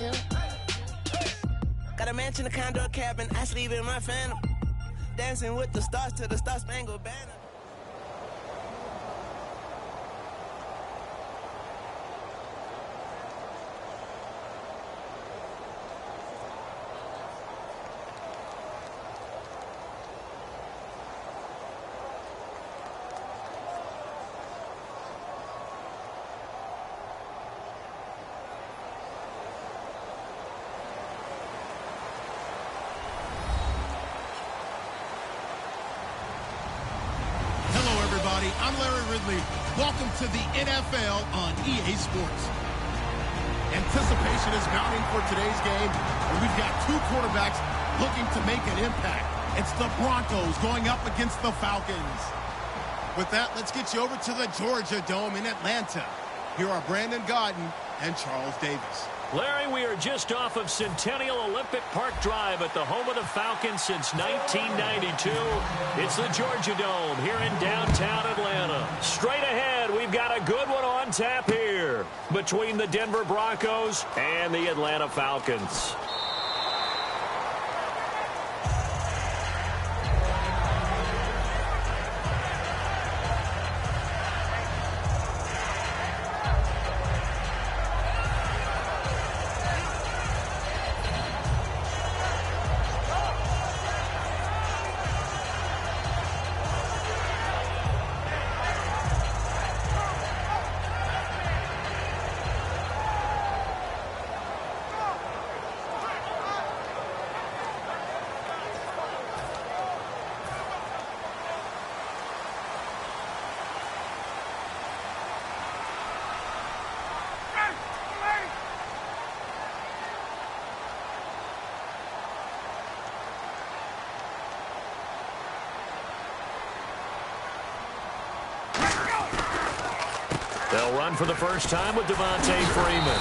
too. Got a mansion, a condo, a cabin, I sleep in my phantom. Dancing with the stars to the Star-Spangled Banner. I'm Larry Ridley. Welcome to the NFL on EA Sports. Anticipation is mounting for today's game, and we've got two quarterbacks looking to make an impact. It's the Broncos going up against the Falcons. With that, let's get you over to the Georgia Dome in Atlanta. Here are Brandon Gaudin and Charles Davis. Larry, we are just off of Centennial Olympic Park Drive at the home of the Falcons since 1992. It's the Georgia Dome here in downtown Atlanta. Straight ahead, we've got a good one on tap here between the Denver Broncos and the Atlanta Falcons. They'll run for the first time with Devontae Freeman.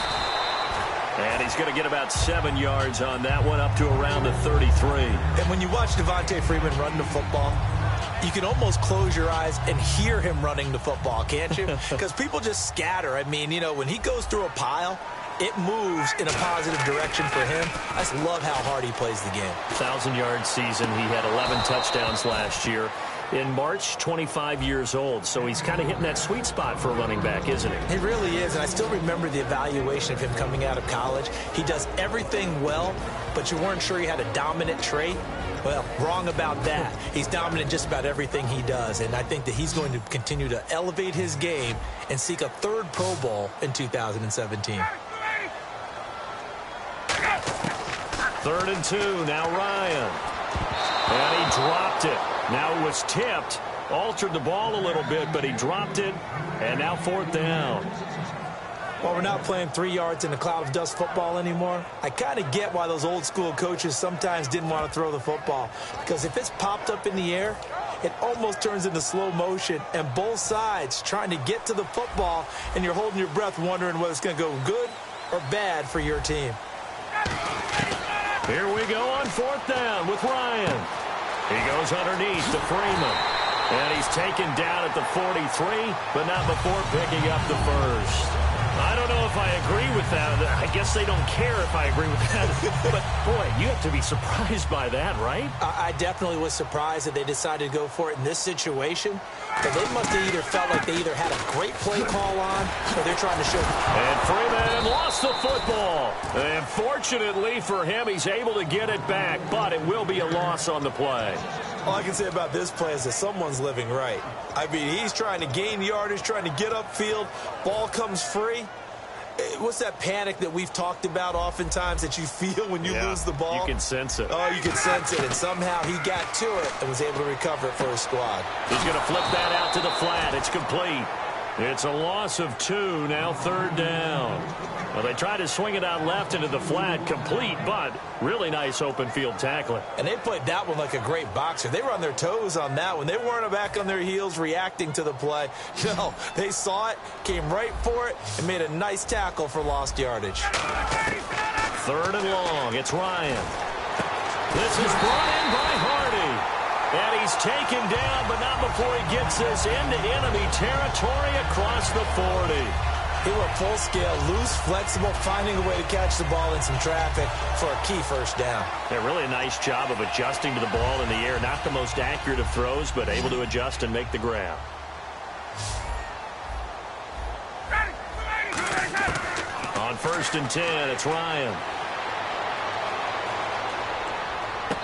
And he's going to get about 7 yards on that one, up to around the 33. And when you watch Devontae Freeman run the football, you can almost close your eyes and hear him running the football, can't you? Because people just scatter. I mean, you know, when he goes through a pile, it moves in a positive direction for him. I just love how hard he plays the game. 1,000-yard season. He had 11 touchdowns last year. In March, 25 years old. So he's kind of hitting that sweet spot for a running back, isn't he? He really is, and I still remember the evaluation of him coming out of college. He does everything well, but you weren't sure he had a dominant trait. Well, wrong about that. He's dominant just about everything he does, and I think that he's going to continue to elevate his game and seek a third Pro Bowl in 2017. 3rd and 2, now Ryan. And he dropped it. Now it was tipped, altered the ball a little bit, but he dropped it, and now 4th down. Well, we're not playing 3 yards in a cloud of dust football anymore. I kind of get why those old school coaches sometimes didn't want to throw the football, because if it's popped up in the air, it almost turns into slow motion, and both sides trying to get to the football, and you're holding your breath wondering whether it's going to go good or bad for your team. Here we go on 4th down with Ryan. He goes underneath to Freeman. And he's taken down at the 43, but not before picking up the first. I don't know if I agree with that. I guess they don't care if I agree with that. But, boy, you have to be surprised by that, right? I definitely was surprised that they decided to go for it in this situation. But they must have either felt like they either had a great play call on or they're trying to show. And Freeman lost the football. And fortunately for him, he's able to get it back. But it will be a loss on the play. All I can say about this play is that someone's living right. I mean, he's trying to gain yardage, trying to get upfield. Ball comes free. What's that panic that we've talked about oftentimes that you feel when you lose the ball? You can sense it. Oh, you can sense it. And somehow he got to it and was able to recover it for his squad. He's going to flip that out to the flat. It's complete. It's a loss of 2, now 3rd down. Well, they tried to swing it out left into the flat, complete, but really nice open field tackling. And they played that one like a great boxer. They were on their toes on that one. They weren't back on their heels reacting to the play. No, they saw it, came right for it, and made a nice tackle for lost yardage. 3rd and long. It's Ryan. This is brought in by Hardy. And he's taken down, but not before he gets this into enemy territory across the 40. He went full scale, loose, flexible, finding a way to catch the ball in some traffic for a key first down. Yeah, really a nice job of adjusting to the ball in the air. Not the most accurate of throws, but able to adjust and make the grab. On 1st and 10, it's Ryan.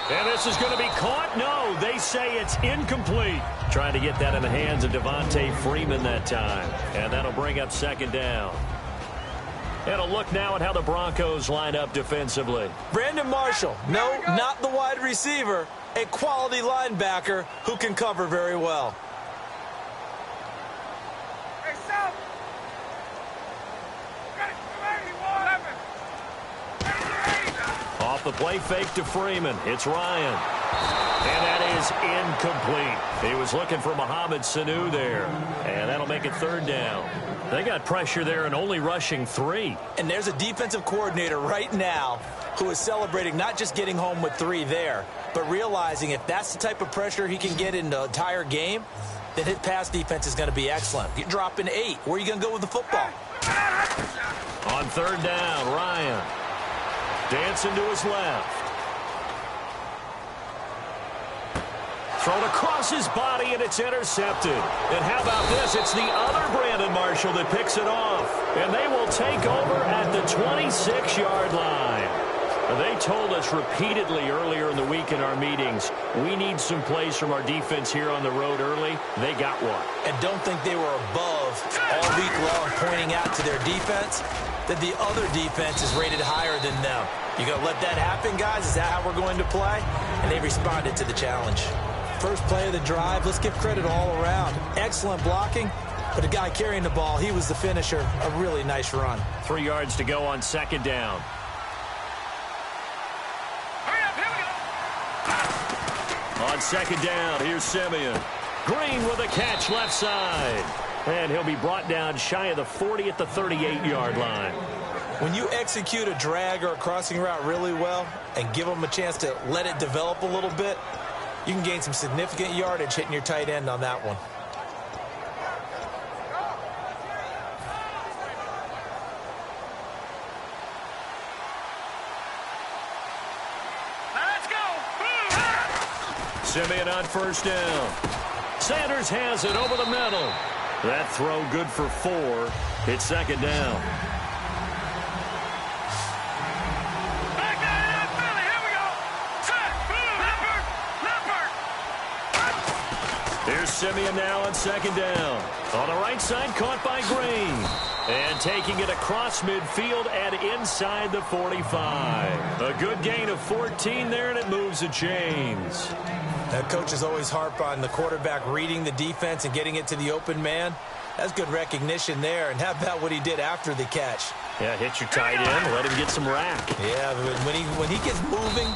And this is going to be caught. No, they say it's incomplete. Trying to get that in the hands of Devontae Freeman that time. And that'll bring up 2nd down. And a look now at how the Broncos line up defensively. Brandon Marshall, no, not the wide receiver, a quality linebacker who can cover very well. Off the play fake to Freeman. It's Ryan. And that is incomplete. He was looking for Mohamed Sanu there. And that'll make it 3rd down. They got pressure there and only rushing 3. And there's a defensive coordinator right now who is celebrating not just getting home with 3 there, but realizing if that's the type of pressure he can get in the entire game, then his pass defense is going to be excellent. You're dropping 8. Where are you going to go with the football? On 3rd down, Ryan. Dancing to his left. Thrown across his body, and it's intercepted. And how about this? It's the other Brandon Marshall that picks it off. And they will take over at the 26-yard line. They told us repeatedly earlier in the week in our meetings, we need some plays from our defense here on the road early. They got one. And don't think they were above all week long pointing out to their defense that the other defense is rated higher than them. You going to let that happen, guys? Is that how we're going to play? And they responded to the challenge. First play of the drive, let's give credit all around. Excellent blocking, but the guy carrying the ball, he was the finisher. A really nice run. 3 yards to go on 2nd down. On 2nd down, here's Simeon. Green with a catch left side. And he'll be brought down shy of the 40 at the 38-yard line. When you execute a drag or a crossing route really well and give them a chance to let it develop a little bit, you can gain some significant yardage hitting your tight end on that one. Simeon on 1st down. Sanders has it over the middle. That throw good for 4. It's 2nd down. Here's Simeon now on 2nd down. On the right side, caught by Green. And taking it across midfield and inside the 45. A good gain of 14 there, and it moves the chains. That coaches always harp on the quarterback reading the defense and getting it to the open man. That's good recognition there. And how about what he did after the catch? Yeah, hit your tight end, let him get some rack. Yeah, but when he gets moving,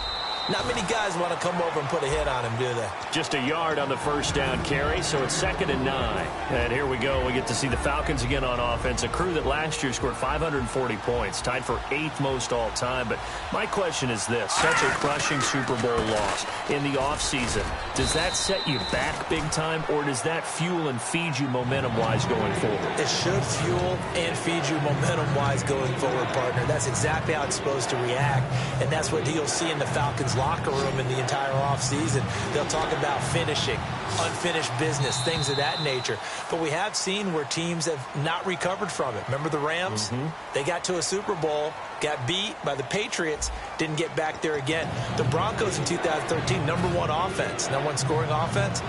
not many guys want to come over and put a hit on him, do they? Just a yard on the 1st down carry, so it's 2nd and 9. And here we go. We get to see the Falcons again on offense, a crew that last year scored 540 points, tied for 8th most all time. But my question is this, such a crushing Super Bowl loss in the offseason, does that set you back big time, or does that fuel and feed you momentum-wise going forward? It should fuel and feed you momentum-wise going forward, partner. That's exactly how it's supposed to react, and that's what you'll see in the Falcons locker room in the entire offseason. They'll talk about finishing, unfinished business, things of that nature. But we have seen where teams have not recovered from it. Remember the Rams? They got to a Super Bowl, got beat by the Patriots, didn't get back there again. The Broncos in 2013, number 1 offense, number 1 scoring offense.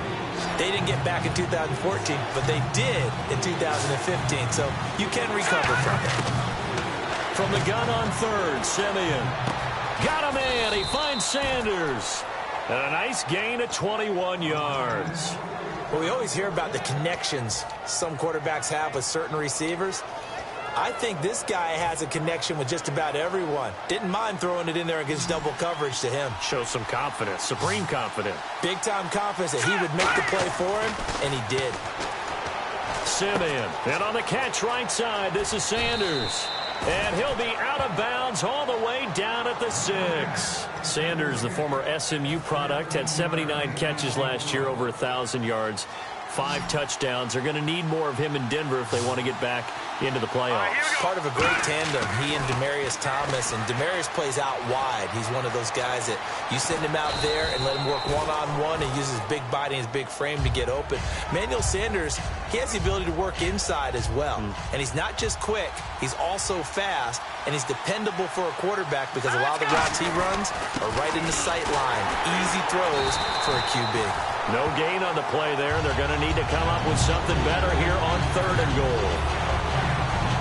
They didn't get back in 2014, but they did in 2015. So you can recover from it. From the gun on 3rd, Simeon. Got a man. He finds Sanders. And a nice gain of 21 yards. Well, we always hear about the connections some quarterbacks have with certain receivers. I think this guy has a connection with just about everyone. Didn't mind throwing it in there against double coverage to him. Shows some confidence, supreme confidence. Big-time confidence that he would make the play for him, and he did. Simeon, and on the catch right side, this is Sanders. And he'll be out of bounds all the way down at the 6. Sanders, the former SMU product, had 79 catches last year, over 1,000 yards. 5 touchdowns. They're going to need more of him in Denver if they want to get back into the playoffs. Part of a great tandem, he and Demaryius Thomas. And Demaryius plays out wide. He's one of those guys that you send him out there and let him work one-on-one and use his big body and his big frame to get open. Manuel Sanders, he has the ability to work inside as well. And he's not just quick, he's also fast, and he's dependable for a quarterback because a lot of the routes he runs are right in the sight line. Easy throws for a QB. No gain on the play there. They're going to need to come up with something better here on 3rd and goal.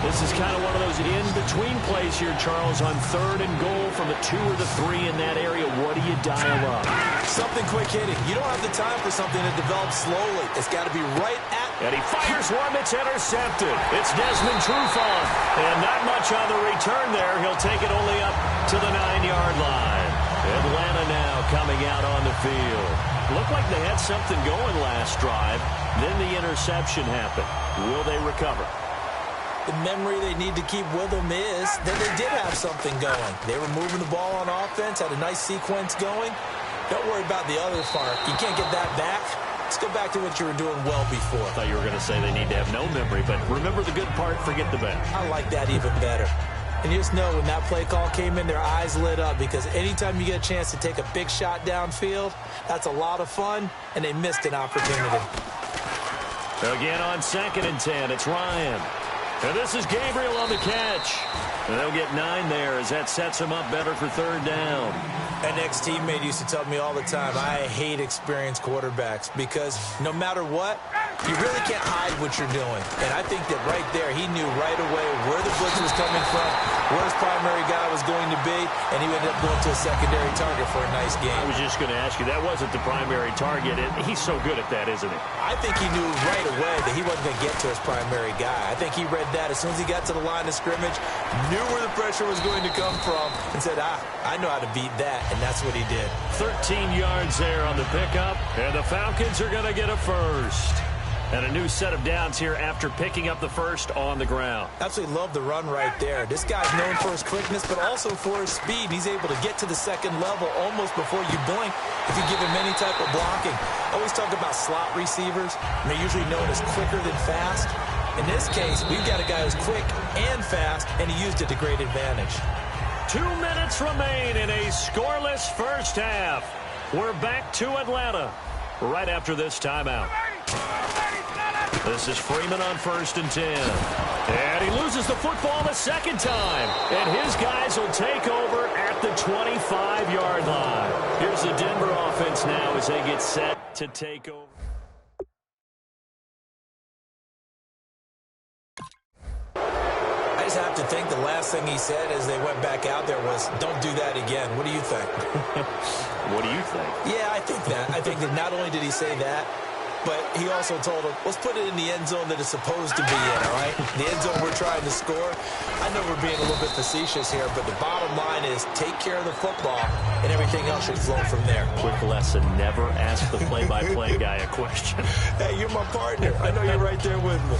This is kind of one of those in-between plays here, Charles, on 3rd and goal from the 2 or the 3 in that area. What do you dial up? Something quick hitting. You don't have the time for something that develops slowly. It's got to be right at... And he fires one that's intercepted. It's Desmond Trufant. And not much on the return there. He'll take it only up to the 9-yard line. Atlanta now coming out on the field. Looked like they had something going last drive. Then the interception happened. Will they recover? The memory they need to keep with them is that they did have something going. They were moving the ball on offense, had a nice sequence going. Don't worry about the other part. You can't get that back. Let's go back to what you were doing well before. I thought you were going to say they need to have no memory, but remember the good part, forget the bad. I like that even better. And you just know when that play call came in, their eyes lit up because anytime you get a chance to take a big shot downfield, that's a lot of fun, and they missed an opportunity. Again on 2nd and 10, it's Ryan. And this is Gabriel on the catch. And they'll get 9 there as that sets him up better for 3rd down. An ex-teammate used to tell me all the time, I hate experienced quarterbacks because no matter what, you really can't hide what you're doing. And I think that right there, he knew right away where the blitz was coming from, where his primary guy was going to be, and he ended up going to a secondary target for a nice game. I was just going to ask you, that wasn't the primary target. He's so good at that, isn't he? I think he knew right away that he wasn't going to get to his primary guy. I think he read that as soon as he got to the line of scrimmage, knew where the pressure was going to come from, and said, I know how to beat that, and that's what he did. 13 yards there on the pickup, and the Falcons are going to get a first. And a new set of downs here after picking up the first on the ground. Absolutely love the run right there. This guy's known for his quickness, but also for his speed. He's able to get to the 2nd level almost before you blink if you give him any type of blocking. I always talk about slot receivers, and they're usually known as quicker than fast. In this case, we've got a guy who's quick and fast, and he used it to great advantage. 2 minutes remain in a scoreless first half. We're back to Atlanta right after this timeout. This is Freeman on 1st and 10. And he loses the football the 2nd time. And his guys will take over at the 25-yard line. Here's the Denver offense now as they get set to take over. I just have to think the last thing he said as they went back out there was, don't do that again. What do you think? What do you think? Yeah, I think that. I think that not only did he say that, but he also told him, let's put it in the end zone that it's supposed to be in, all right? The end zone we're trying to score. I know we're being a little bit facetious here, but the bottom line is take care of the football, and everything else should flow from there. Quick lesson, never ask the play-by-play guy a question. Hey, you're my partner. I know you're right there with me.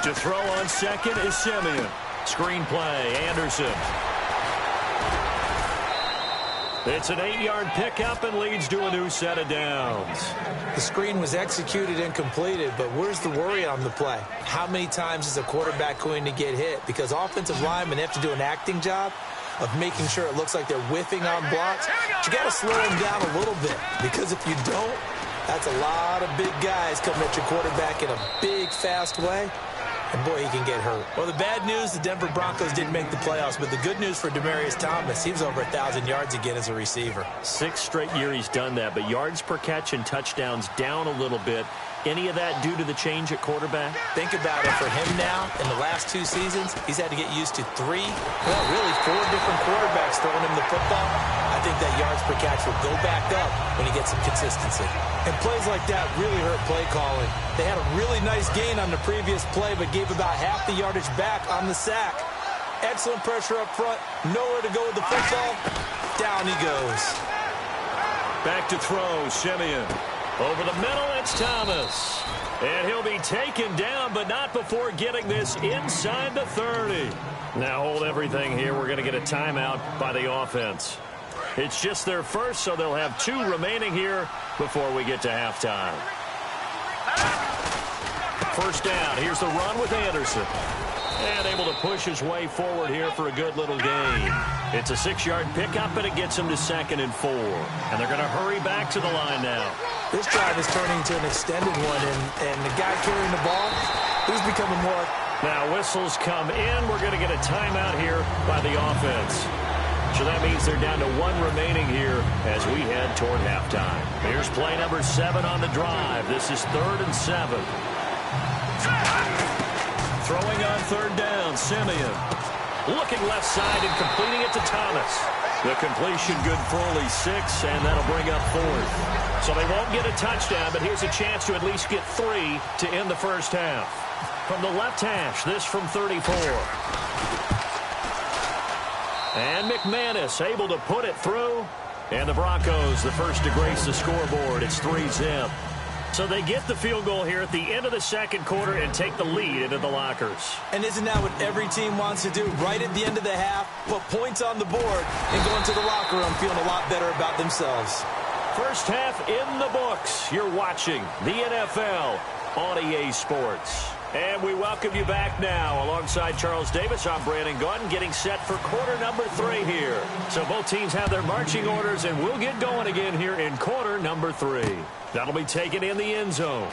To throw on 2nd is Simeon. Screen play, Anderson. It's an 8-yard pickup and leads to a new set of downs. The screen was executed and completed, but where's the worry on the play? How many times is a quarterback going to get hit? Because offensive linemen have to do an acting job of making sure it looks like they're whiffing on blocks. But you got to slow them down a little bit, because if you don't, that's a lot of big guys coming at your quarterback in a big, fast way. And, boy, he can get hurt. Well, the bad news, the Denver Broncos didn't make the playoffs, but the good news for Demaryius Thomas, he was over 1,000 yards again as a receiver. 6th straight year he's done that, but yards per catch and touchdowns down a little bit. Any of that due to the change at quarterback? Think about it. For him now, in the last 2 seasons, he's had to get used to 4 different quarterbacks throwing him the football. I think that yards per catch will go back up when he gets some consistency. And plays like that really hurt play calling. They had a really nice gain on the previous play, but gave about half the yardage back on the sack. Excellent pressure up front. Nowhere to go with the football. Down he goes. Back to throw, Simeon. Over the middle, it's Thomas. And he'll be taken down, but not before getting this inside the 30. Now hold everything here. We're going to get a timeout by the offense. It's just their first, so they'll have 2 remaining here before we get to halftime. First down. Here's the run with Anderson. And able to push his way forward here for a good little gain. It's a 6-yard pickup, and it gets him to 2nd and 4. And they're going to hurry back to the line now. This drive is turning into an extended one, and the guy carrying the ball, he's becoming more. Now whistles come in. We're going to get a timeout here by the offense. So that means they're down to 1 remaining here as we head toward halftime. Here's play number 7 on the drive. This is 3rd and 7. Throwing on 3rd down, Simeon. Looking left side and completing it to Thomas. The completion good for only 6, and that'll bring up 4th. So they won't get a touchdown, but here's a chance to at least get 3 to end the first half. From the left hash, this from 34. And McManus able to put it through. And the Broncos, the first to grace the scoreboard. It's 3-zip. So they get the field goal here at the end of the second quarter and take the lead into the lockers. And isn't that what every team wants to do? Right at the end of the half, put points on the board and go into the locker room feeling a lot better about themselves. First half in the books. You're watching the NFL on EA Sports. And we welcome you back now. Alongside Charles Davis, I'm Brandon Gaudin, getting set for quarter number 3 here. So both teams have their marching orders, and we'll get going again here in quarter number 3. That'll be taken in the end zone.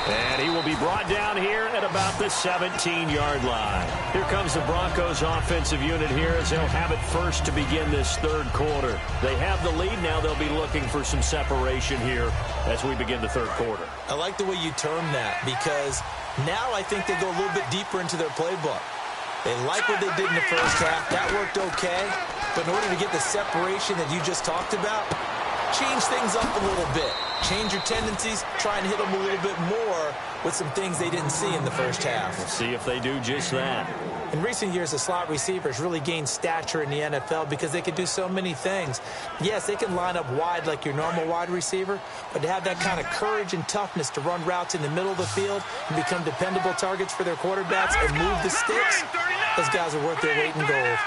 And he will be brought down here at about the 17-yard line. Here comes the Broncos offensive unit here as they'll have it first to begin this 3rd quarter. They have the lead. Now they'll be looking for some separation here as we begin the 3rd quarter. I like the way you term that because now I think they go a little bit deeper into their playbook. They like what they did in the first half. That worked okay. But in order to get the separation that you just talked about, change things up a little bit. Change your tendencies, try and hit them a little bit more with some things they didn't see in the first half. We'll see if they do just that. In recent years, the slot receivers really gained stature in the NFL because they can do so many things. Yes, they can line up wide like your normal wide receiver, but to have that kind of courage and toughness to run routes in the middle of the field and become dependable targets for their quarterbacks and move the sticks, those guys are worth their weight in gold.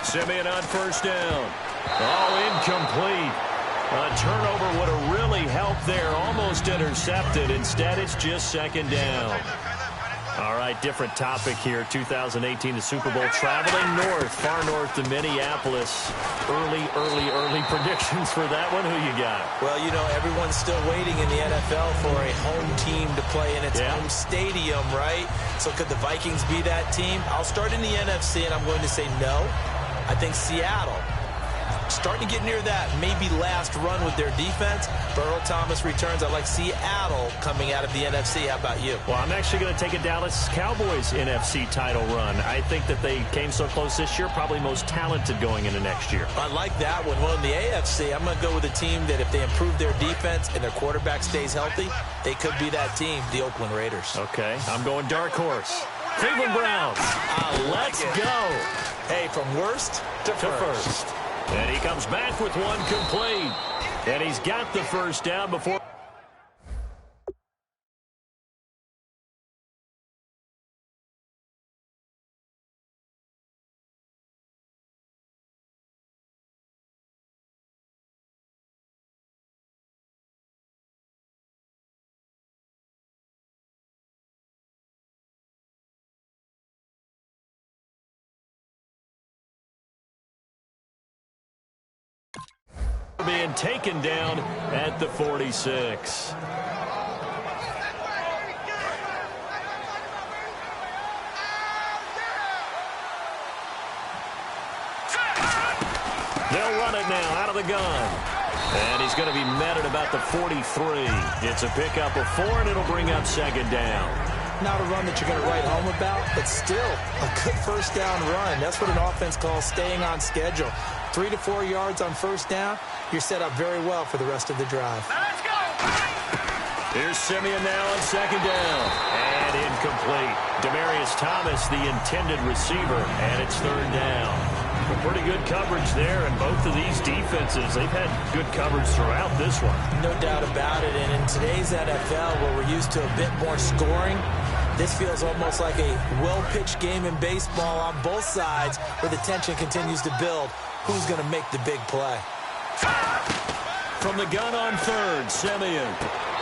Simeon on first down. Oh, incomplete. A turnover would have really helped there. Almost intercepted. Instead, it's just 2nd down. All right, different topic here. 2018, the Super Bowl, traveling north, far north to Minneapolis. Early predictions for that one. Who you got? Well, you know, everyone's still waiting in the NFL for a home team to play in its home stadium, right? So could the Vikings be that team? I'll start in the NFC, and I'm going to say no. I think Seattle, starting to get near that maybe last run with their defense. Earl Thomas returns. I like Seattle coming out of the NFC. How about you? Well, I'm actually going to take a Dallas Cowboys NFC title run. I think that they came so close this year, probably most talented going into next year. I like that one. Well, in the AFC, I'm going to go with a team that if they improve their defense and their quarterback stays healthy, they could be that team, the Oakland Raiders. Okay, I'm going dark horse. Cleveland Browns. Let's go. Hey, from worst to first. And he comes back with one complete. And he's got the first down before. Being taken down at the 46. They'll run it now out of the gun. And he's going to be met at about the 43. It's a pickup of 4, and it'll bring up 2nd down. Not a run that you're going to write home about, but still a good first down run. That's what an offense calls staying on schedule. 3 to 4 yards on first down, you're set up very well for the rest of the drive. Let's go! Here's Simeon now on 2nd down. And incomplete. Demaryius Thomas, the intended receiver, and it's 3rd down. Well, pretty good coverage there, and both of these defenses, they've had good coverage throughout this one. No doubt about it, and in today's NFL, where we're used to a bit more scoring, this feels almost like a well-pitched game in baseball on both sides where the tension continues to build. Who's going to make the big play? From the gun on third, Simeon.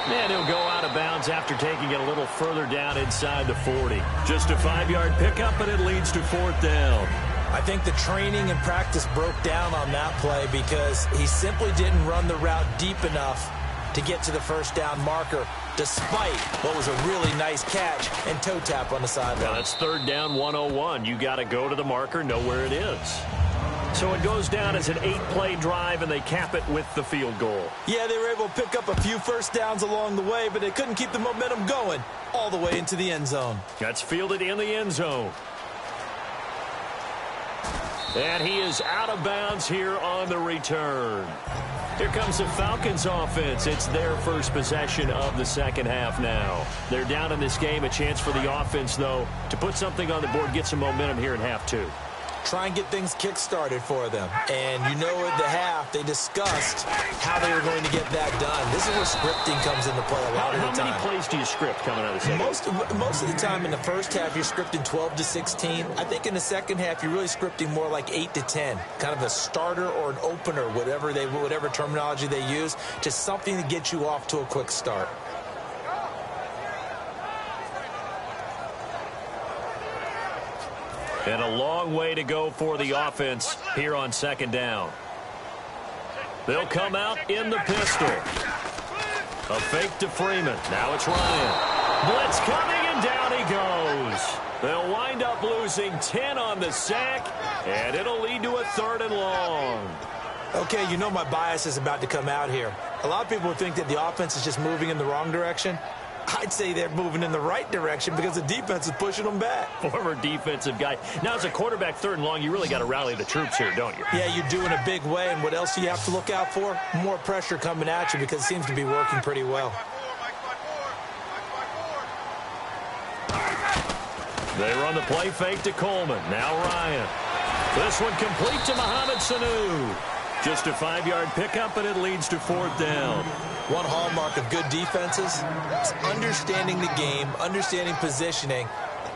And he'll go out of bounds after taking it a little further down inside the 40. Just a 5-yard pickup, and it leads to fourth down. I think the training and practice broke down on that play because he simply didn't run the route deep enough to get to the first down marker, despite what was a really nice catch and toe tap on the sideline. Now that's third down 101. You got to go to the marker, know where it is. So it goes down as an 8-play drive, and they cap it with the field goal. Yeah, they were able to pick up a few first downs along the way, but they couldn't keep the momentum going all the way into the end zone. That's fielded in the end zone. And he is out of bounds here on the return. Here comes the Falcons offense. It's their first possession of the second half now. They're down in this game. A chance for the offense, though, to put something on the board, get some momentum here in half two. Try and get things kick-started for them. And you know at the half, they discussed how they were going to get that done. This is where scripting comes into play a lot of the time. How many plays do you script coming out of the second? Most of the time in the first half, you're scripting 12 to 16. I think in the second half, you're really scripting more like 8 to 10. Kind of a starter or an opener, whatever terminology they use. Just something to get you off to a quick start. And a long way to go for the offense here on second down. They'll come out in the pistol. A fake to Freeman. Now it's Ryan. Blitz coming, and down he goes. They'll wind up losing 10 on the sack, and it'll lead to a 3rd and long. Okay, you know my bias is about to come out here. A lot of people think that the offense is just moving in the wrong direction. I'd say they're moving in the right direction because the defense is pushing them back. Former defensive guy. Now, as a quarterback, 3rd and long, you really got to rally the troops here, don't you? Yeah, you do in a big way. And what else do you have to look out for? More pressure coming at you because it seems to be working pretty well. They run the play fake to Coleman. Now Ryan. This one complete to Mohamed Sanu. Just a 5-yard pickup, and it leads to 4th down. One hallmark of good defenses is understanding the game, understanding positioning,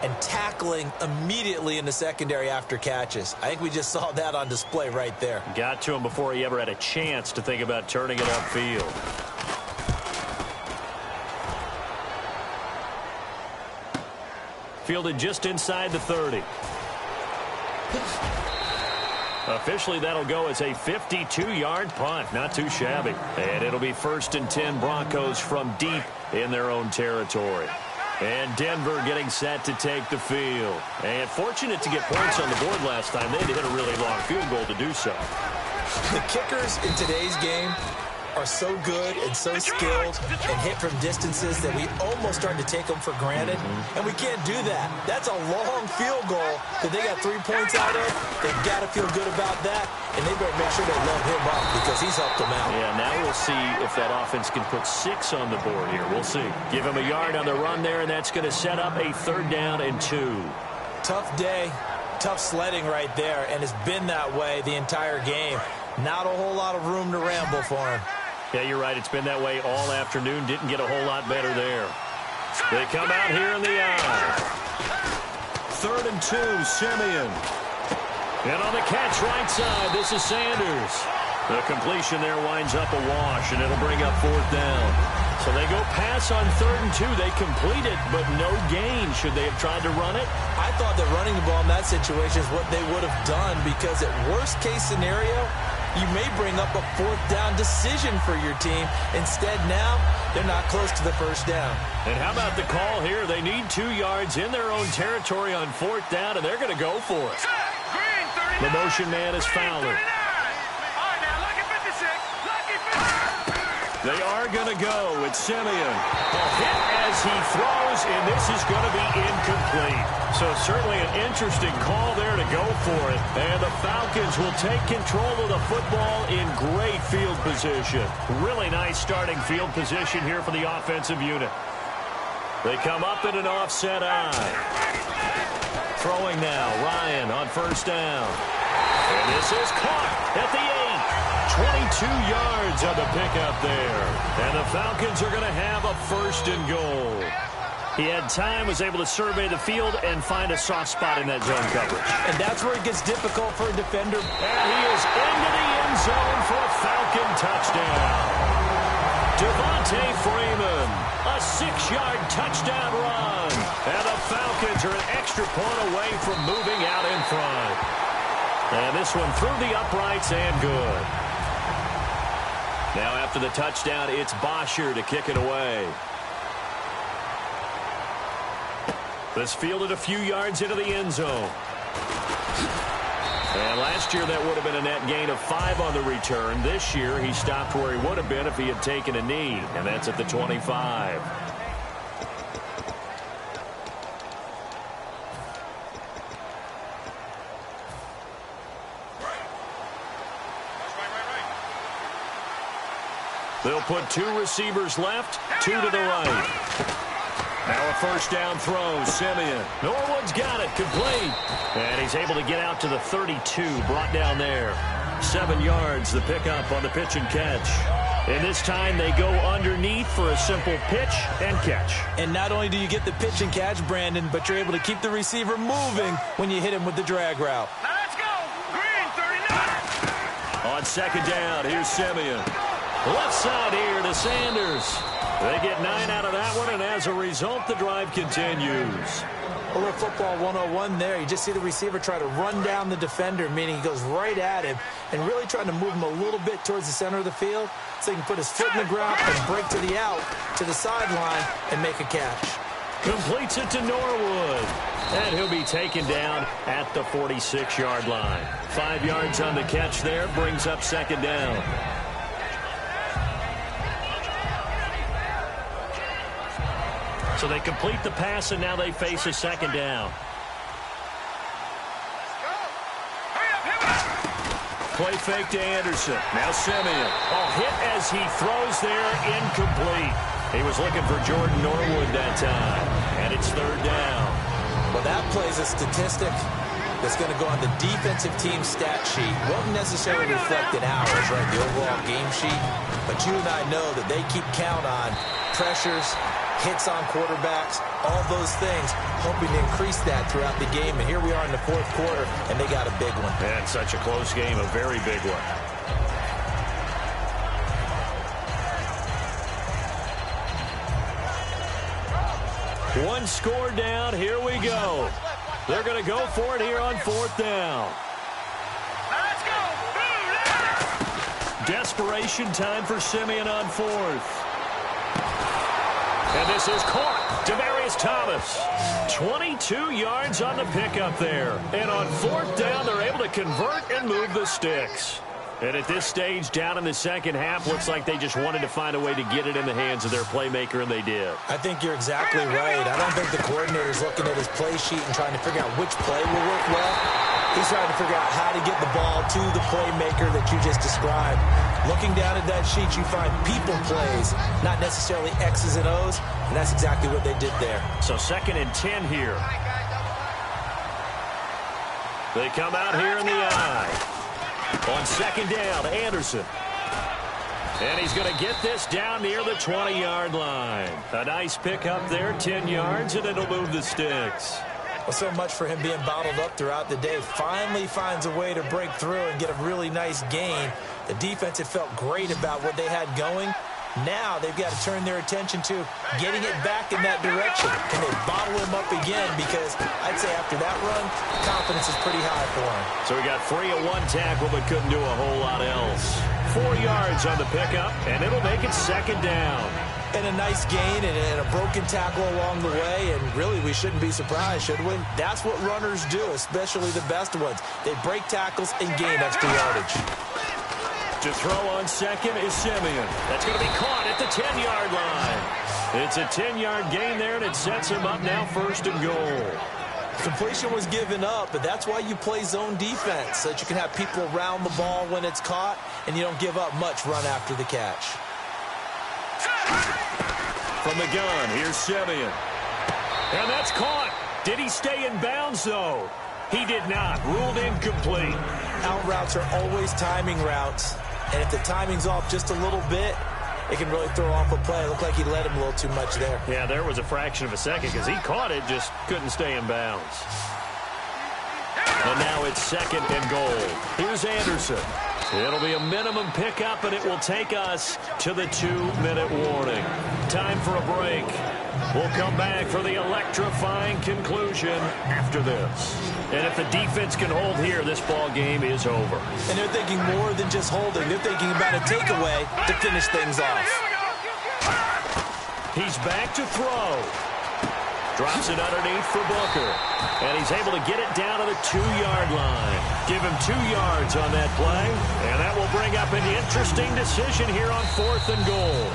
and tackling immediately in the secondary after catches. I think we just saw that on display right there. Got to him before he ever had a chance to think about turning it upfield. Fielded just inside the 30. Officially, that'll go as a 52-yard punt. Not too shabby. And it'll be 1st and 10 Broncos from deep in their own territory. And Denver getting set to take the field. And fortunate to get points on the board last time. They had to hit a really long field goal to do so. The kickers in today's game are so good and so skilled and hit from distances that we almost start to take them for granted. And we can't do that. That's a long field goal that they got 3 points out of. They've got to feel good about that, and they better make sure they load him up because he's helped them out. Yeah, now we'll see if that offense can put 6 on the board here. We'll see. Give him a yard on the run there, and that's going to set up a 3rd down and 2. Tough day, tough sledding right there, and it's been that way the entire game. Not a whole lot of room to ramble for him. Yeah, you're right. It's been that way all afternoon. Didn't get a whole lot better there. They come out here in the eye. 3rd and 2, Simeon. And on the catch right side, this is Sanders. The completion there winds up a wash, and it'll bring up 4th down. So they go pass on 3rd and 2. They complete it, but no gain. Should they have tried to run it? I thought that running the ball in that situation is what they would have done because at worst case scenario, you may bring up a 4th down decision for your team. Instead, now, they're not close to the 1st down. And how about the call here? They need 2 yards in their own territory on 4th down, and they're going to go for it. The motion man is Fowler. They are going to go with Simeon. A hit as he throws, and this is going to be incomplete. So certainly an interesting call there to go for it. And the Falcons will take control of the football in great field position. Really nice starting field position here for the offensive unit. They come up in an offset eye. Throwing now, Ryan on 1st down. And this is caught at the 8. 22 yards on the pickup there. And the Falcons are going to have a 1st and goal. He had time, was able to survey the field and find a soft spot in that zone coverage. And that's where it gets difficult for a defender. And he is into the end zone for a Falcon touchdown. Devontae Freeman, a 6-yard touchdown run. And the Falcons are an extra point away from moving out in front. And this one through the uprights and good. Now after the touchdown, it's Bosher to kick it away. This fielded a few yards into the end zone. And last year that would have been a net gain of 5 on the return. This year he stopped where he would have been if he had taken a knee. And that's at the 25. They'll put 2 receivers left, 2 to the right. Now a 1st down throw, Simeon. Norwood's got it, complete. And he's able to get out to the 32, brought down there. 7 yards, the pickup on the pitch and catch. And this time they go underneath for a simple pitch and catch. And not only do you get the pitch and catch, Brandon, but you're able to keep the receiver moving when you hit him with the drag route. Now let's go. Green 39. On 2nd down, here's Simeon. Left side here to Sanders. They get 9 out of that one, and as a result, the drive continues. A little football 101 there. You just see the receiver try to run down the defender, meaning he goes right at him and really trying to move him a little bit towards the center of the field so he can put his foot in the ground and break to the out, to the sideline, and make a catch. Completes it to Norwood. And he'll be taken down at the 46-yard line. 5 yards on the catch there, brings up 2nd down. So they complete the pass, and now they face a 2nd down. Play fake to Anderson. Now Simeon. Oh, hit as he throws there, incomplete. He was looking for Jordan Norwood that time, and it's 3rd down. Well, that plays a statistic that's going to go on the defensive team stat sheet. Won't necessarily reflect in ours, right, the overall game sheet. But you and I know that they keep count on pressures, hits on quarterbacks, all those things, hoping to increase that throughout the game. And here we are in the 4th quarter, and they got a big one. And such a close game, a very big one. One score down, here we go. They're going to go for it here on 4th down. Let's go. Desperation time for Simeon on 4th. And this is caught. Demaryius Thomas. 22 yards on the pickup there. And on 4th down, they're able to convert and move the sticks. And at this stage, down in the 2nd half, looks like they just wanted to find a way to get it in the hands of their playmaker, and they did. I think you're exactly right. I don't think the coordinator's looking at his play sheet and trying to figure out which play will work well. He's trying to figure out how to get the ball to the playmaker that you just described. Looking down at that sheet, you find people plays, not necessarily X's and O's, and that's exactly what they did there. So 2nd and 10 here. They come out here in the eye. On 2nd down, Anderson. And he's going to get this down near the 20-yard line. A nice pickup there, 10 yards, and it'll move the sticks. Well, so much for him being bottled up throughout the day. Finally finds a way to break through and get a really nice gain. The defense had felt great about what they had going. Now they've got to turn their attention to getting it back in that direction. Can they bottle him up again? Because I'd say after that run, confidence is pretty high for him. So he got free of 1 tackle but couldn't do a whole lot else. 4 yards on the pickup, and it'll make it 2nd down. And a nice gain and a broken tackle along the way, and really we shouldn't be surprised, should we? That's what runners do, especially the best ones. They break tackles and gain extra yardage. To throw on 2nd is Simeon. That's going to be caught at the 10-yard line. It's a 10-yard gain there, and it sets him up now 1st and goal. Completion was given up, but that's why you play zone defense, so that you can have people around the ball when it's caught, and you don't give up much run after the catch. From the gun, here's Simeon. And that's caught. Did he stay in bounds, though? He did not. Ruled incomplete. out routes are always timing routes. And if the timing's off just a little bit, it can really throw off a play. It looked like he led him a little too much there. Yeah, there was a fraction of a second because he caught it, just couldn't stay in bounds. And now it's 2nd and goal. Here's Anderson. It'll be a minimum pickup, and it will take us to the 2-minute warning. Time for a break. We'll come back for the electrifying conclusion after this. And if the defense can hold here, this ball game is over. And they're thinking more than just holding. They're thinking about a takeaway to finish things off. He's back to throw. Drops it underneath for Booker. And he's able to get it down to the 2-yard line. Give him 2 yards on that play. And that will bring up an interesting decision here on 4th and goal.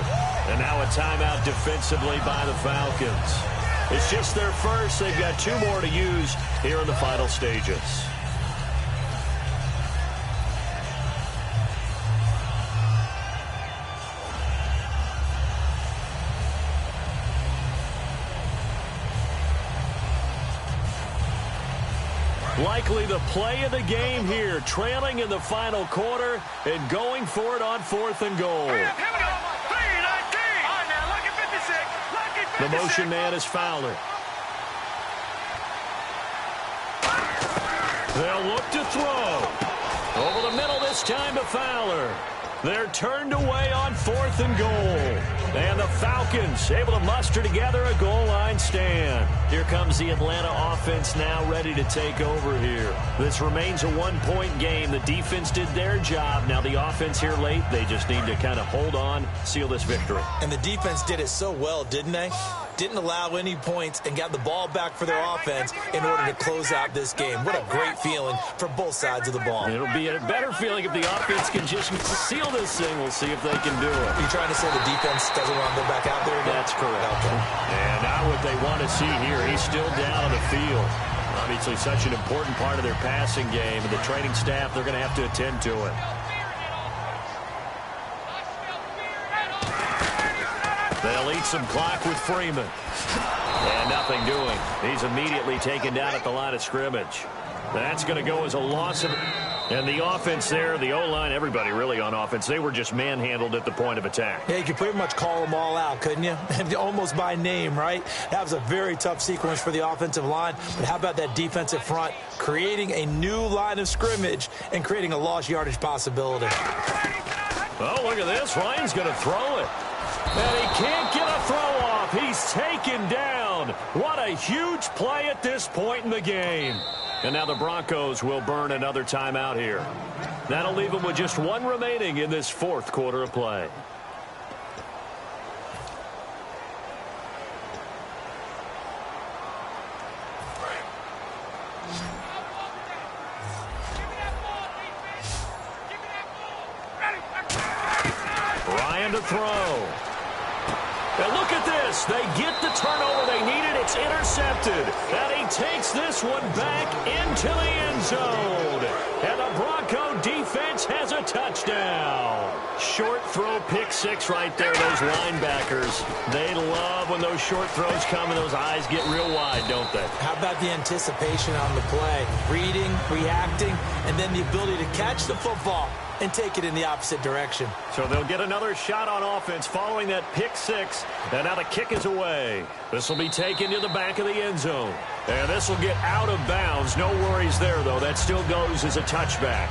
And now a timeout defensively by the Falcons. It's just their first. They've got 2 more to use here in the final stages. Likely the play of the game here, trailing in the final quarter and going for it on 4th and goal. The motion man is Fowler. They'll look to throw. Over the middle this time to Fowler. They're turned away on 4th and goal. And the Falcons able to muster together a goal line stand. Here comes the Atlanta offense now ready to take over here. This remains a 1-point game. The defense did their job. Now the offense here late, they just need to kind of hold on, seal this victory. And the defense did it so well, didn't they? Didn't allow any points and got the ball back for their offense in order to close out this game. What a great feeling for both sides of the ball. It'll be a better feeling if the offense can just seal this thing. We'll see if they can do it. You're trying to say the defense doesn't want to go back out there again? That's correct. Okay. And now what they want to see here, he's still down on the field. Obviously such an important part of their passing game, and the training staff, they're going to have to attend to it. They'll eat some clock with Freeman. And nothing doing. He's immediately taken down at the line of scrimmage. That's going to go as a loss of... And the offense there, the O-line, everybody really on offense, they were just manhandled at the point of attack. Yeah, you could pretty much call them all out, couldn't you? Almost by name, right? That was a very tough sequence for the offensive line. But how about that defensive front creating a new line of scrimmage and creating a lost yardage possibility? Oh, look at this. Ryan's going to throw it. And he can't get a throw off. He's taken down. What a huge play at this point in the game. And now the Broncos will burn another timeout here. That'll leave them with just 1 remaining in this 4th quarter of play. Ryan to throw. And look at this. They get the turnover they needed. It's intercepted. And he takes this one back into the end zone. And the Bronco defense has a touchdown. Short throw, pick 6 right there. Those linebackers, they love when those short throws come and those eyes get real wide, don't they? How about the anticipation on the play? Reading, reacting, and then the ability to catch the football and take it in the opposite direction. So they'll get another shot on offense following that pick 6. And now the kick is away. This will be taken to the back of the end zone. And this will get out of bounds. No worries there, though. That still goes as a touchback.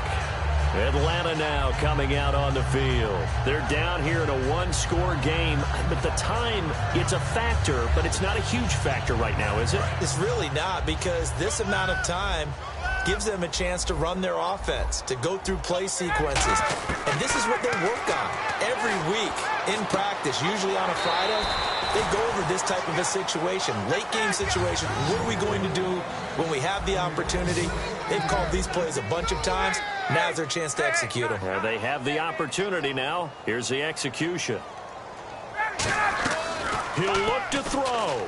Atlanta now coming out on the field. They're down here in a 1-score game. But the time, it's a factor, but it's not a huge factor right now, is it? It's really not, because this amount of time gives them a chance to run their offense, to go through play sequences. And this is what they work on every week in practice, usually on a Friday. They go over this type of a situation, late game situation. What are we going to do when we have the opportunity? They've called these plays a bunch of times. Now's their chance to execute them. Yeah, they have the opportunity now. Here's the execution. He'll look to throw.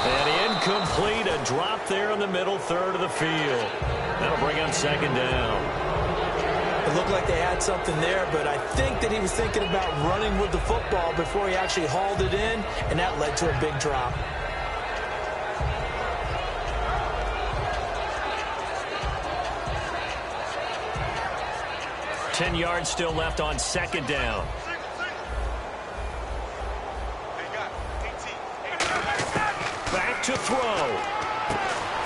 And incomplete, a drop there in the middle third of the field. That'll bring him 2nd down. It looked like they had something there, but I think that he was thinking about running with the football before he actually hauled it in, and that led to a big drop. 10 yards still left on second down. Back to throw.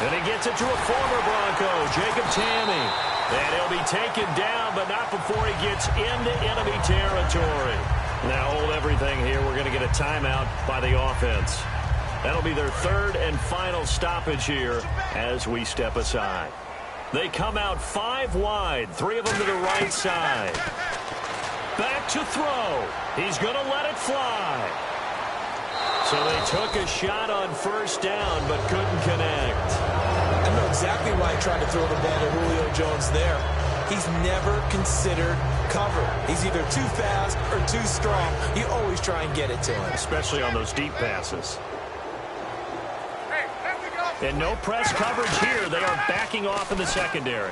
And he gets it to a former Bronco, Jacob Tamme. And he'll be taken down, but not before he gets into enemy territory. Now hold everything here. We're going to get a timeout by the offense. That'll be their third and final stoppage here as we step aside. They come out 5 wide, 3 of them to the right side. Back to throw. He's going to let it fly. So they took a shot on first down, but couldn't connect. I know exactly why he tried to throw the ball to Julio Jones there. He's never considered cover. He's either too fast or too strong. You always try and get it to him. Especially on those deep passes. And no press coverage here. They are backing off in the secondary.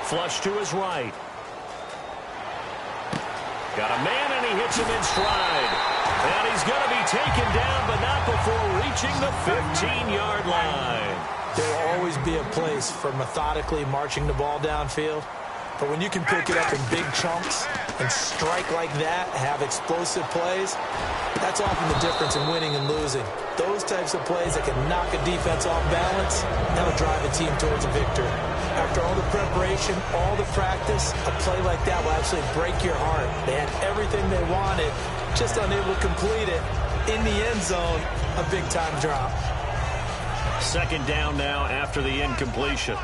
Flush to his right. Got a man, and he hits him in stride. And he's going to be taken down, but not before reaching the 15-yard line. There will always be a place for methodically marching the ball downfield. But when you can pick it up in big chunks and strike like that, have explosive plays, that's often the difference in winning and losing. Those types of plays that can knock a defense off balance, that'll drive a team towards a victory. After all the preparation, all the practice, a play like that will actually break your heart. They had everything they wanted, just unable to complete it. In the end zone, a big-time drop. Second down now after the incompletion.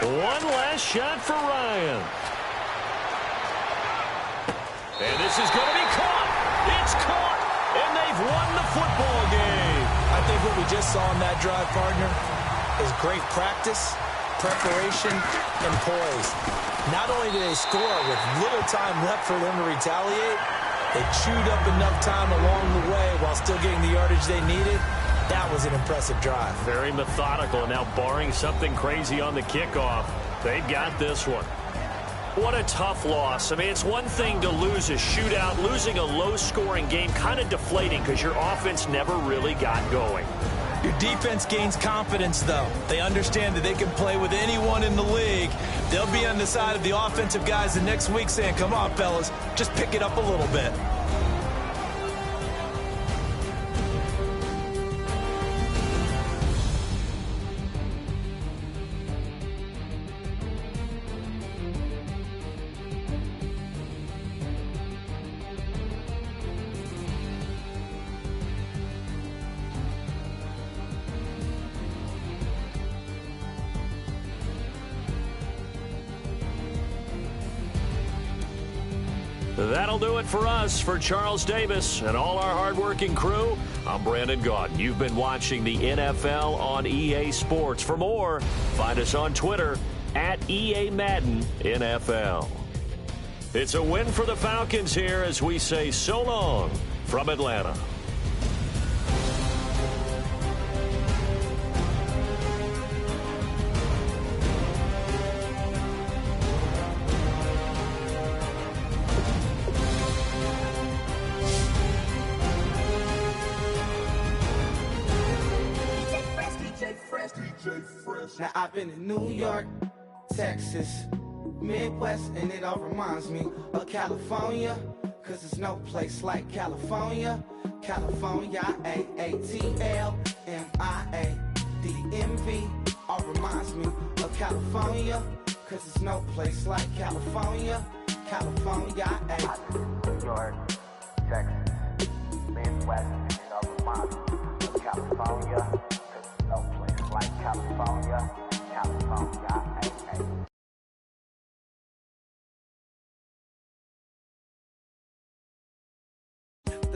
One last shot for Ryan. And this is going to be caught. It's caught. And they've won the football game. I think what we just saw in that drive, partner, is great practice, preparation, and poise. Not only did they score with little time left for them to retaliate, they chewed up enough time along the way while still getting the yardage they needed. That was an impressive drive. Very methodical. And now barring something crazy on the kickoff, they've got this one. What a tough loss. I mean, it's one thing to lose a shootout. Losing a low-scoring game, kind of deflating because your offense never really got going. Your defense gains confidence, though. They understand that they can play with anyone in the league. They'll be on the side of the offensive guys the next week saying, come on, fellas, just pick it up a little bit. That'll do it for us. For Charles Davis and all our hardworking crew, I'm Brandon Gaudin. You've been watching the NFL on EA Sports. For more, find us on Twitter at EA Madden NFL. It's a win for the Falcons here as we say so long from Atlanta. Now I've been in New York, Texas, Midwest, and it all reminds me of California, cause there's no place like California. California, A-A-T-L-M-I-A-D-M-V, all reminds me of California, cause there's no place like California. California, New York, Texas, Midwest, and it all reminds me of California, cause there's no place like California. California, A-A.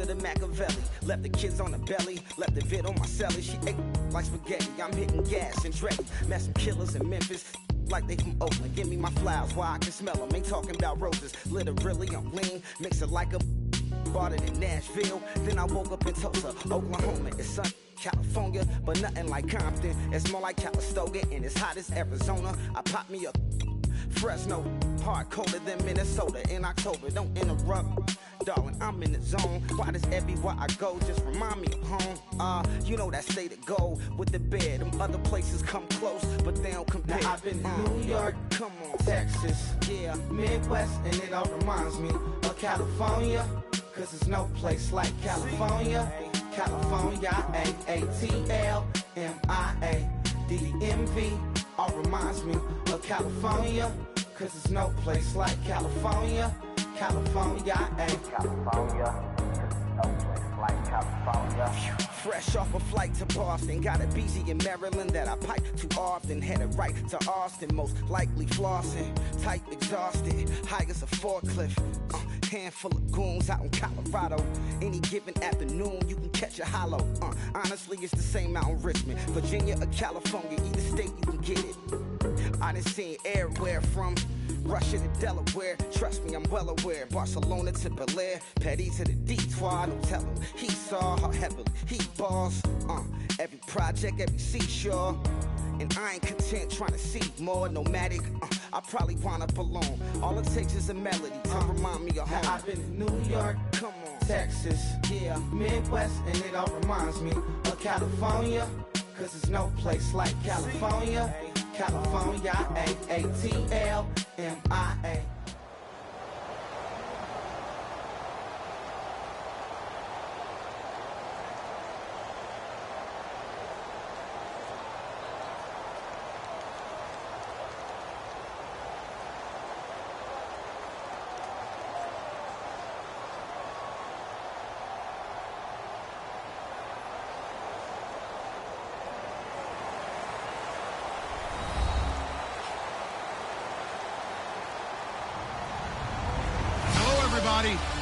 The Machiavelli, left the kids on the belly, left the vid on my celly. She ate like spaghetti, I'm hitting gas and Dreddy. Met some killers in Memphis, like they from Oakland. Give me my flowers while I can smell them. Ain't talking about roses, literally I'm lean. Mix it like a bought it in Nashville. Then I woke up in Tulsa, Oklahoma. It's sunny, California, but nothing like Compton. It's more like Calistoga, and it's hot as Arizona. I pop me up Fresno, hard colder than Minnesota in October. Don't interrupt. darling, I'm in the zone. Why does everywhere I go just remind me of home? You know that state of gold with the bed. Them other places come close, but they don't compare. Now I've been to New York, come on, Texas, yeah, Midwest, and it all reminds me of California. Cause there's no place like California. California, A-A-T-L-M-I-A. D-D-M-V, all reminds me of California. Cause there's no place like California. California, California, no place like California. fresh off a flight to Boston. Got a BZ in Maryland that I pipe too often. Headed right to Austin, most likely flossing. Type exhausted, high as a forklift. Handful of goons out in Colorado. Any given afternoon, you can catch a hollow. Honestly, it's the same out in Richmond, Virginia or California. Either state, you can get it. I done seen everywhere from Russia to Delaware. Trust me, I'm well aware. Barcelona to Bel Air, Petty to the Detroit. Don't tell him he saw how heavily he balls. Every project, every seashore. And I ain't content trying to see more nomadic. I probably wind up alone. All it takes is a melody to remind me of home. Now I've been to New York, Come on, Texas, yeah, Midwest, and it all reminds me of California. Cause there's no place like California. California, A-A-T-L-M-I-A.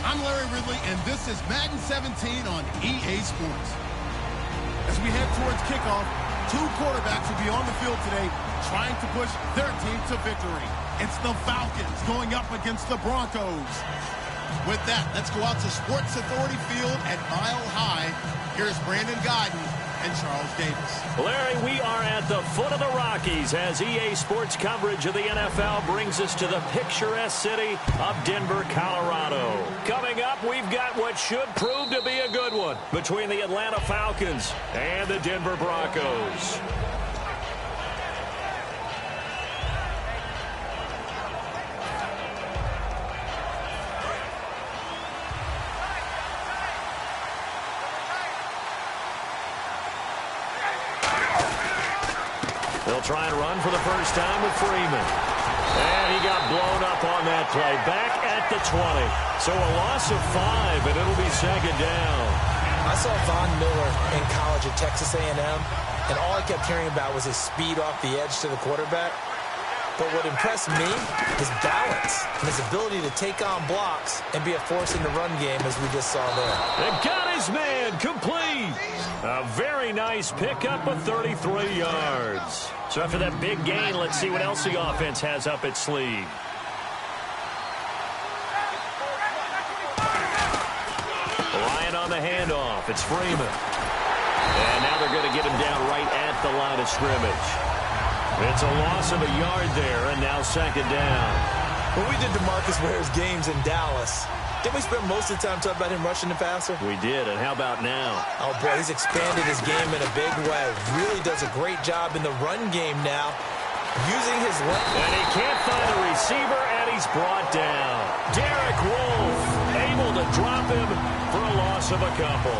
I'm Larry Ridley, and this is Madden 17 on EA Sports. As we head towards kickoff, two quarterbacks will be on the field today trying to push their team to victory. It's the Falcons going up against the Broncos. With that, let's go out to Sports Authority Field at Mile High. Here's Brandon Guyton and Charles Davis. Larry, we are at the foot of the Rockies as EA Sports coverage of the NFL brings us to the picturesque city of Denver, Colorado. Coming up, we've got what should prove to be a good one between the Atlanta Falcons and the Denver Broncos. They'll try and run for the first time with Freeman. And he got blown up on that play. Back at the 20. So a loss of 5, and it'll be second down. I saw Von Miller in college at Texas A&M, and all I kept hearing about was his speed off the edge to the quarterback. But what impressed me is balance and his ability to take on blocks and be a force in the run game, as we just saw there. And got his man complete. A very nice pickup of 33 yards. So after that big gain, let's see what else the offense has up its sleeve. Ryan on the handoff. It's Freeman. And now they're going to get him down right at the line of scrimmage. It's a loss of a yard there, and now second down. When we did DeMarcus Ware's games in Dallas, didn't we spend most of the time talking about him rushing the passer? We did, and how about now? Oh, boy, he's expanded his game in a big way. Really does a great job in the run game now, using his length. And he can't find a receiver, and he's brought down. Derek Wolfe able to drop him for a loss of a couple.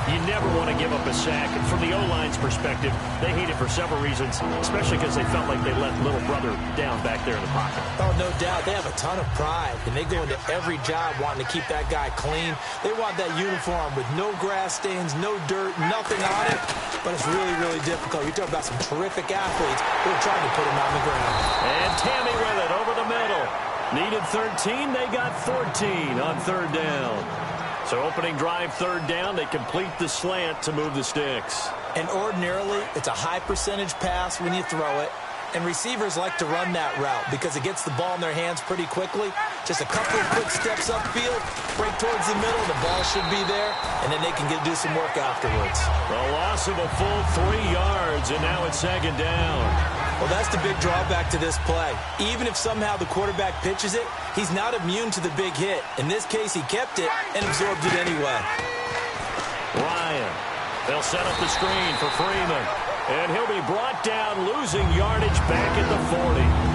You never want to give up a sack. And from the O-line's perspective, they hate it for several reasons, especially because they felt like they left little brother down back there in the pocket. Oh, no doubt. They have a ton of pride, and they go into every job wanting to keep that guy clean. They want that uniform with no grass stains, no dirt, nothing on it. But it's really, really difficult. You're talking about some terrific athletes who are trying to put him on the ground. And Tammy with it over the middle. Needed 13. They got 14 on third down. So opening drive, third down, they complete the slant to move the sticks. And ordinarily, it's a high percentage pass when you throw it. And receivers like to run that route because it gets the ball in their hands pretty quickly. Just a couple of quick steps upfield, break towards the middle, the ball should be there, and then they can do some work afterwards. A loss of a full 3 yards, and now it's second down. Well, that's the big drawback to this play. Even if somehow the quarterback pitches it, he's not immune to the big hit. In this case, he kept it and absorbed it anyway. Ryan. They'll set up the screen for Freeman. And he'll be brought down, losing yardage back at the 40.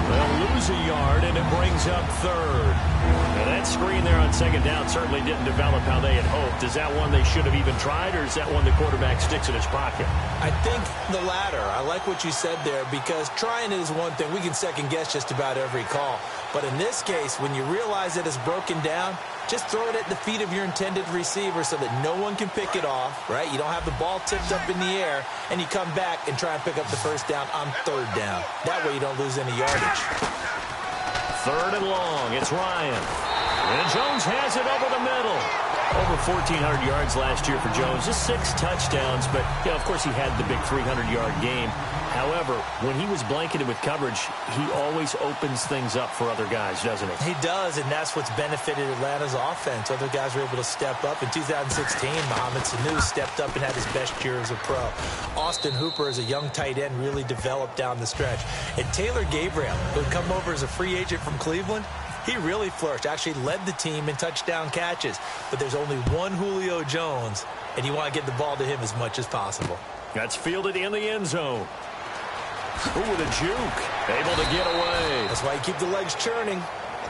They'll lose a yard, and it brings up third. Now, that screen there on second down certainly didn't develop how they had hoped. Is that one they should have even tried, or is that one the quarterback sticks in his pocket? I think the latter. I like what you said there, because trying it is one thing. We can second-guess just about every call. But in this case, when you realize that it's broken down, just throw it at the feet of your intended receiver so that no one can pick it off, right? You don't have the ball tipped up in the air, and you come back and try and pick up the first down on third down. That way you don't lose any yardage. Third and long. It's Ryan. And Jones has it over the middle. Over 1,400 yards last year for Jones. Just 6 touchdowns, but, you know, of course, he had the big 300-yard game. However, when he was blanketed with coverage, he always opens things up for other guys, doesn't he? He does, and that's what's benefited Atlanta's offense. Other guys were able to step up. In 2016, Mohamed Sanu stepped up and had his best year as a pro. Austin Hooper, as a young tight end, really developed down the stretch. And Taylor Gabriel, who had come over as a free agent from Cleveland, he really flourished, actually led the team in touchdown catches. But there's only one Julio Jones, and you want to get the ball to him as much as possible. That's fielded in the end zone. Ooh, with a juke. Able to get away. That's why you keep the legs churning.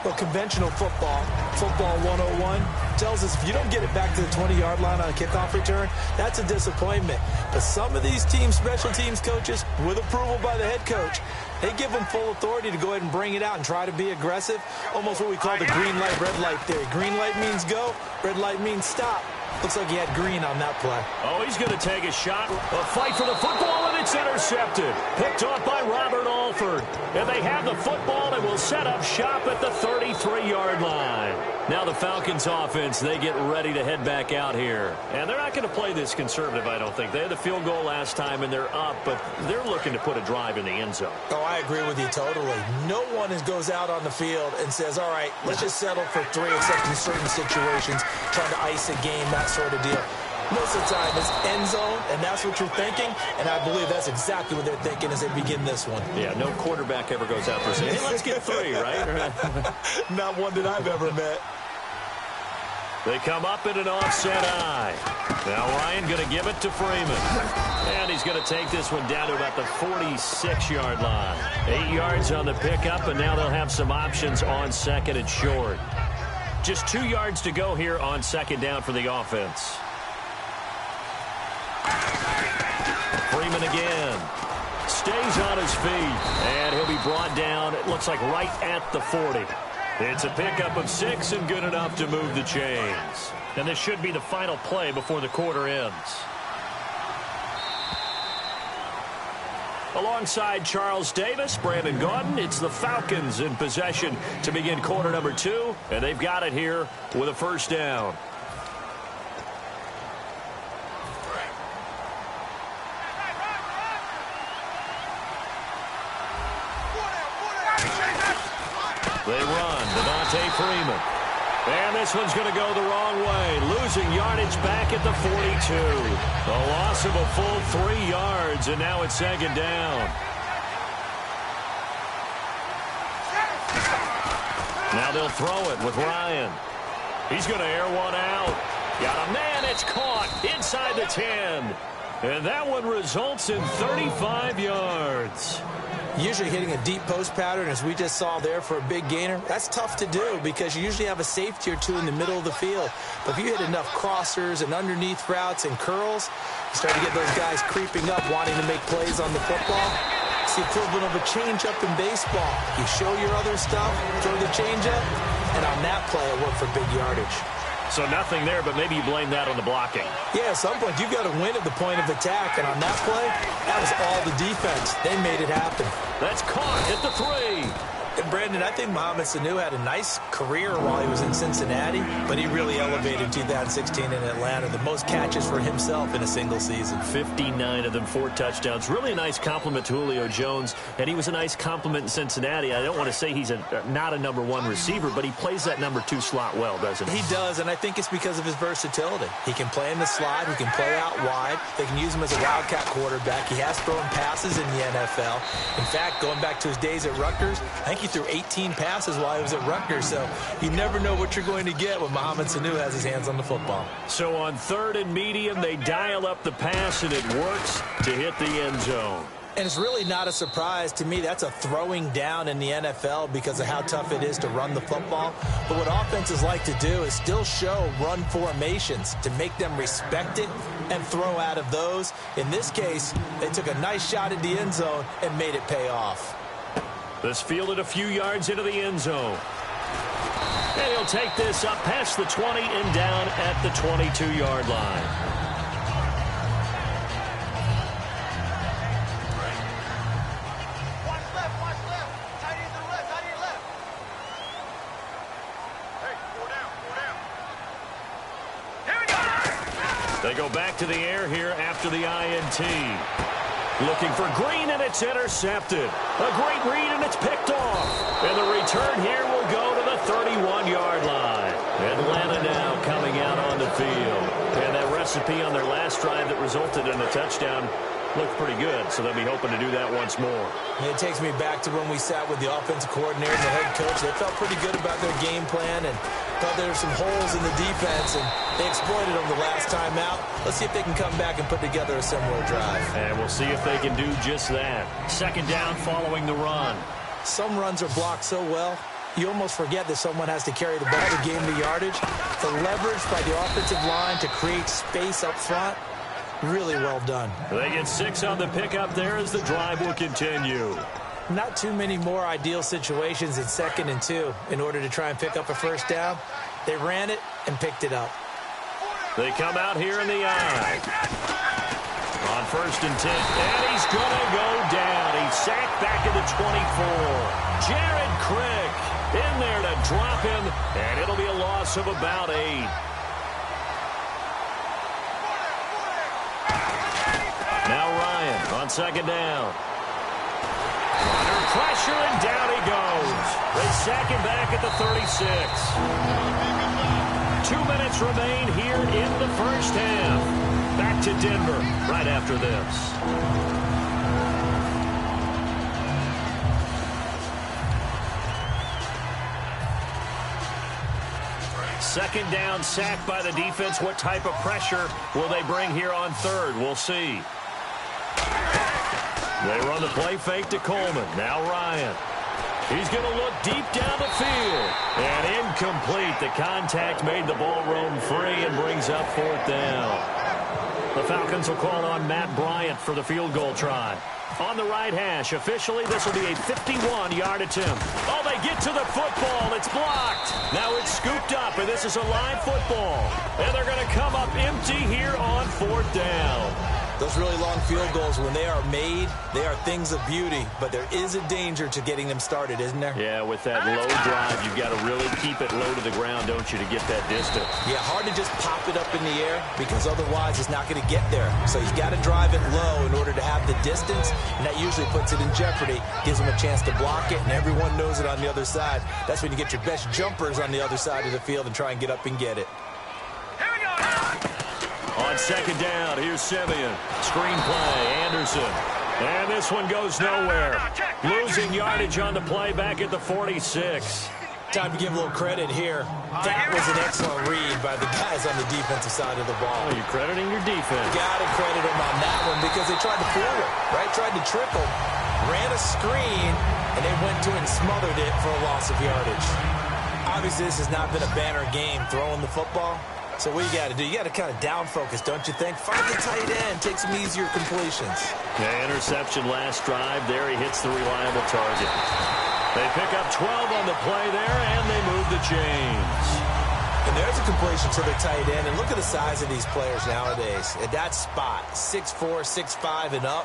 Well, conventional football 101, tells us if you don't get it back to the 20-yard line on a kickoff return, that's a disappointment. But some of these teams, special teams coaches, with approval by the head coach, they give them full authority to go ahead and bring it out and try to be aggressive. Almost what we call the green light, red light theory. Green light means go, red light means stop. Looks like he had green on that play. Oh, he's going to take a shot. A fight for the football, and it's intercepted. Picked off by Robert Alford. And they have the football and will set up shop at the 33-yard line. Now the Falcons offense, they get ready to head back out here. And they're not going to play this conservative, I don't think. They had the field goal last time, and they're up, but they're looking to put a drive in the end zone. Oh, I agree with you totally. No one goes out on the field and says, all right, let's just settle for 3, except in certain situations, trying to ice a game, that sort of deal. Most of the time, it's end zone, and that's what you're thinking, and I believe that's exactly what they're thinking as they begin this one. Yeah, no quarterback ever goes out there saying, hey, let's get 3, right? Not one that I've ever met. They come up in an offset eye. Now Ryan going to give it to Freeman. And he's going to take this one down to about the 46-yard line. 8 yards on the pickup, and now they'll have some options on second and short. Just 2 yards to go here on second down for the offense. Freeman again. Stays on his feet. And he'll be brought down, it looks like right at the 40. It's a pickup of 6 and good enough to move the chains. And this should be the final play before the quarter ends. Alongside Charles Davis, Brandon Gaudin, it's the Falcons in possession to begin quarter number 2. And they've got it here with a first down. They run. Devontae Freeman. And this one's going to go the wrong way. Losing yardage back at the 42. A loss of a full 3 yards, and now it's second down. Now they'll throw it with Ryan. He's going to air one out. Got a man. It's caught inside the 10. And that one results in 35 yards. Usually hitting a deep post pattern, as we just saw there for a big gainer, that's tough to do because you usually have a safety or 2 in the middle of the field. But if you hit enough crossers and underneath routes and curls, you start to get those guys creeping up, wanting to make plays on the football. It's the equivalent of a changeup in baseball. You show your other stuff, throw the changeup, and on that play, it worked for big yardage. So nothing there, but maybe you blame that on the blocking. Yeah, at some point, you've got to win at the point of attack. And on that play, that was all the defense. They made it happen. That's caught at the 3. And Brandon, I think Mohamed Sanu had a nice career while he was in Cincinnati, but he really elevated 2016 in Atlanta. The most catches for himself in a single season. 59 of them, 4 touchdowns. Really a nice compliment to Julio Jones, and he was a nice compliment in Cincinnati. I don't want to say he's not a number 1 receiver, but he plays that number 2 slot well, doesn't he? He does, and I think it's because of his versatility. He can play in the slot. He can play out wide. They can use him as a wildcat quarterback. He has thrown passes in the NFL. In fact, going back to his days at Rutgers, I think he threw 18 passes while he was at Rutgers, so you never know what you're going to get when Mohamed Sanu has his hands on the football. So on 3rd and medium, they dial up the pass, and it works to hit the end zone. And it's really not a surprise to me. That's a throwing down in the NFL because of how tough it is to run the football. But what offenses like to do is still show run formations to make them respect it and throw out of those. In this case, they took a nice shot at the end zone and made it pay off. This fielded a few yards into the end zone. And he'll take this up past the 20 and down at the 22-yard line. Watch left. Tight end to the left. Hey, 4 down. Here we go. They go back to the air here after the INT. Looking for Green, and it's intercepted. A great read, and it's picked off. And the return here will go to the 31-yard line. Atlanta now coming out on the field. And that recipe on their last drive that resulted in a touchdown looked pretty good, so they'll be hoping to do that once more. It takes me back to when we sat with the offensive coordinator and the head coach. They felt pretty good about their game plan and thought there were some holes in the defense, and they exploited them the last time out. Let's see if they can come back and put together a similar drive. And we'll see if they can do just that. 2nd down following the run. Some runs are blocked so well, you almost forget that someone has to carry the ball to gain the yardage. The leverage by the offensive line to create space up front, really well done. They get 6 on the pickup there as the drive will continue. Not too many more ideal situations in 2nd and 2 in order to try and pick up a first down. They ran it and picked it up. They come out here in the eye. On 1st and 10, and he's going to go down. He's sacked back at the 24. Jared Crick in there to drop him, and it'll be a loss of about 8. Now Ryan on 2nd down. Under pressure, and down he goes. They sack him back at the 36. 2 minutes remain here in the first half. Back to Denver right after this. Second down, sacked by the defense. What type of pressure will they bring here on 3rd? We'll see. They run the play fake to Coleman. Now Ryan. He's going to look deep down the field. And incomplete. The contact made the ball roam free and brings up 4th down. The Falcons will call on Matt Bryant for the field goal try. On the right hash, officially, this will be a 51-yard attempt. Oh, they get to the football. It's blocked. Now it's scooped up, and this is a live football. And they're going to come up empty here on 4th down. Those really long field goals, when they are made, they are things of beauty. But there is a danger to getting them started, isn't there? Yeah, with that low drive, you've got to really keep it low to the ground, don't you, to get that distance. Yeah, hard to just pop it up in the air because otherwise it's not going to get there. So you've got to drive it low in order to have the distance, and that usually puts it in jeopardy, gives them a chance to block it, and everyone knows it on the other side. That's when you get your best jumpers on the other side of the field and try and get up and get it. Here we go. On 2nd down, here's Simeon. Screen play, Anderson. And this one goes nowhere. Losing yardage on the play back at the 46. Time to give a little credit here. That was an excellent read by the guys on the defensive side of the ball. Oh, you're crediting your defense. Got to credit them on that one because they tried to fool it, right? Tried to trick them. Ran a screen, and they went to it and smothered it for a loss of yardage. Obviously, this has not been a banner game throwing the football. So what you got to do, you got to kind of down focus, don't you think? Find the tight end, take some easier completions. Yeah, interception last drive. There he hits the reliable target. They pick up 12 on the play there, and they move the chains. And there's a completion to the tight end. And look at the size of these players nowadays. At that spot, 6'4", 6'5", and up.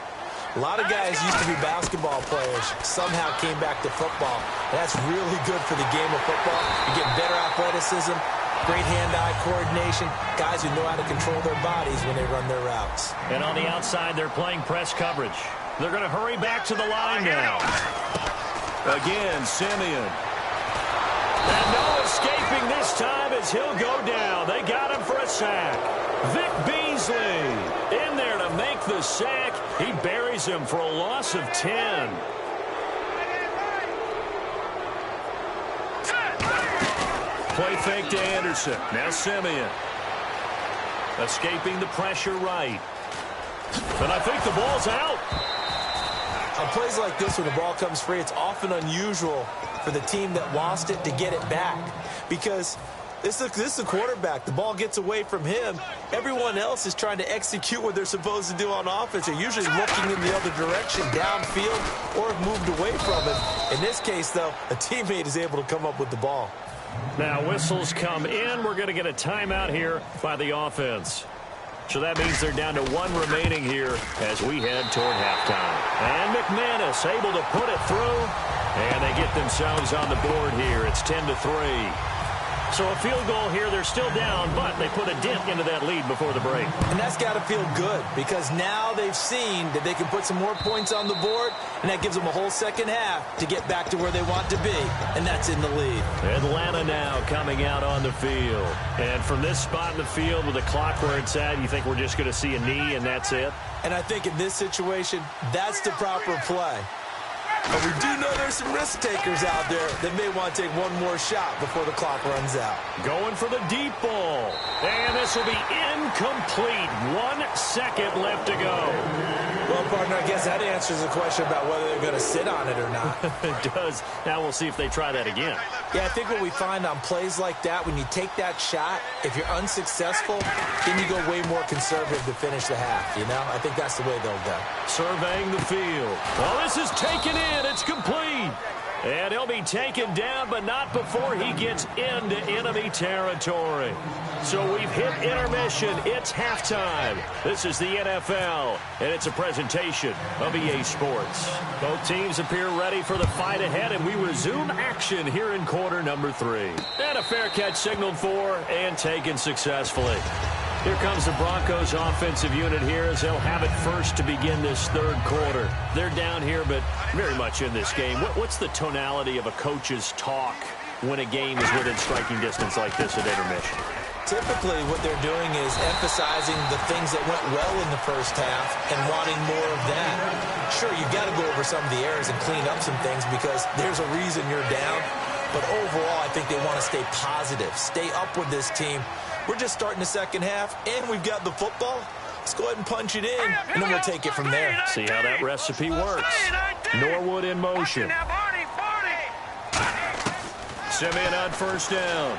A lot of guys used to be basketball players, somehow came back to football. And that's really good for the game of football. You get better athleticism, great hand-eye coordination, guys who know how to control their bodies when they run their routes. And on the outside, they're playing press coverage. They're going to hurry back to the line now. Again, Simeon. And no escaping this time as he'll go down. They got him for a sack. Vic Beasley in there to make the sack. He buries him for a loss of 10. Play fake to Anderson. Now Simeon. Escaping the pressure right. And I think the ball's out. On plays like this, when the ball comes free, it's often unusual for the team that lost it to get it back. Because this is a quarterback. The ball gets away from him. Everyone else is trying to execute what they're supposed to do on offense. They're usually looking in the other direction, downfield, or have moved away from it. In this case, though, a teammate is able to come up with the ball. Now whistles come in. We're going to get a timeout here by the offense. So that means they're down to one remaining here as we head toward halftime. And McManus able to put it through. And they get themselves on the board here. It's 10-3. So a field goal here. They're still down, but they put a dent into that lead before the break. And that's got to feel good because now they've seen that they can put some more points on the board, and that gives them a whole second half to get back to where they want to be, and that's in the lead. Atlanta now coming out on the field. And from this spot in the field with the clock where it's at, you think we're just going to see a knee and that's it? And I think in this situation, that's the proper play. But we do know there's some risk takers out there that may want to take one more shot before the clock runs out. Going for the deep ball. And this will be incomplete. 1 second left to go. Well, partner, I guess that answers the question about whether they're going to sit on it or not. It does. Now we'll see if they try that again. Yeah, I think what we find on plays like that, when you take that shot, if you're unsuccessful, then you go way more conservative to finish the half, you know? I think that's the way they'll go. Surveying the field. Well, this is taken in. It's complete. And he'll be taken down, but not before he gets into enemy territory. So we've hit intermission. It's halftime. This is the NFL, and it's a presentation of EA Sports. Both teams appear ready for the fight ahead, and we resume action here in quarter number 3. And a fair catch signaled for and taken successfully. Here comes the Broncos offensive unit here as they'll have it first to begin this third quarter. They're down here, but very much in this game. What's the tonality of a coach's talk when a game is within striking distance like this at intermission? Typically, what they're doing is emphasizing the things that went well in the first half and wanting more of that. Sure, you've got to go over some of the errors and clean up some things because there's a reason you're down. But overall, I think they want to stay positive, stay up with this team. We're just starting the second half, and we've got the football. Let's go ahead and punch it in, and then we'll take it from there. See how that recipe works. Norwood in motion. Simeon on first down.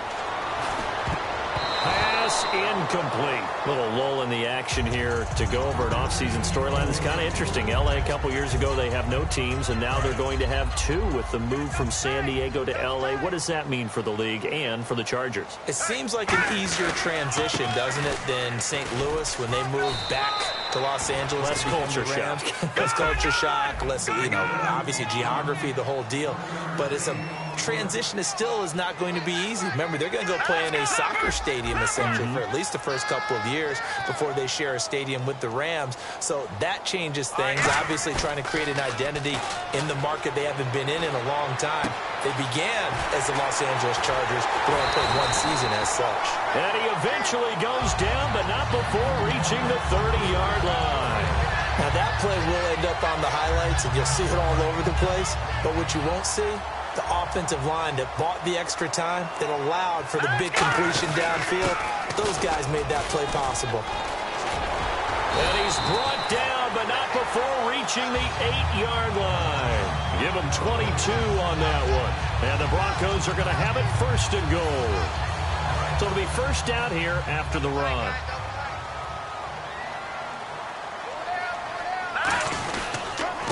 Pass incomplete. Little lull in the action here to go over an offseason storyline that's kind of interesting. L.A. a couple years ago, they have no teams, and now they're going to have 2 with the move from San Diego to L.A. What does that mean for the league and for the Chargers? It seems like an easier transition, doesn't it, than St. Louis when they moved back to Los Angeles. Less culture shock. Less culture shock, less, obviously geography, the whole deal. But it's a transition that still is not going to be easy. Remember, they're going to go play in a soccer stadium, essentially, for at least the first couple of years before they share a stadium with the Rams. So that changes things. Obviously, trying to create an identity in the market they haven't been in a long time. They began as the Los Angeles Chargers, but only played 1 season as such. And he eventually goes down, but not before reaching the 30-yard line. Now, that play will end up on the highlights, and you'll see it all over the place. But what you won't see, the offensive line that bought the extra time, that allowed for the big completion downfield, those guys made that play possible. And he's brought down, but not before reaching the 8-yard line. Give him 22 on that one. And the Broncos are going to have it first and goal. So it'll be first down here after the run.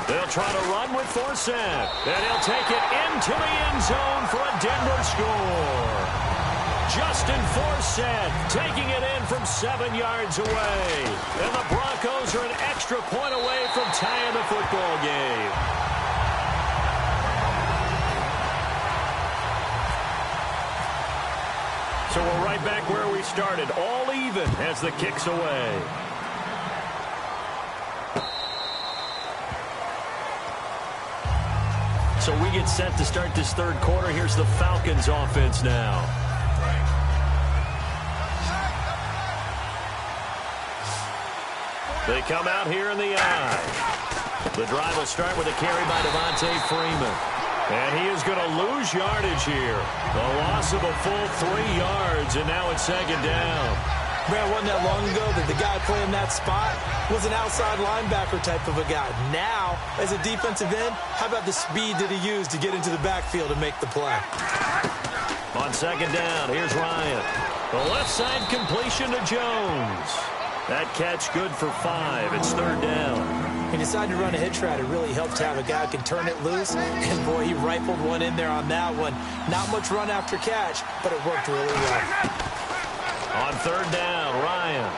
They'll try to run with Forsett. And he'll take it into the end zone for a Denver score. Justin Forsett taking it in from 7 yards away. And the Broncos Broncos are an extra point away from tying the football game. So we're right back where we started, all even as the kick's away. So we get set to start this third quarter. Here's the Falcons offense now. They come out here in the eye. The drive will start with a carry by Devontae Freeman. And he is going to lose yardage here. A loss of a full 3 yards, and now it's second down. Man, wasn't that long ago that the guy playing that spot was an outside linebacker type of a guy. Now, as a defensive end, how about the speed that he used to get into the backfield and make the play? On second down, here's Ryan. The left side completion to Jones. That catch good for 5. It's third down. He decided to run a hitch route. It really helped to have a guy who can turn it loose. And, boy, he rifled one in there on that one. Not much run after catch, but it worked really well. On third down, Ryan.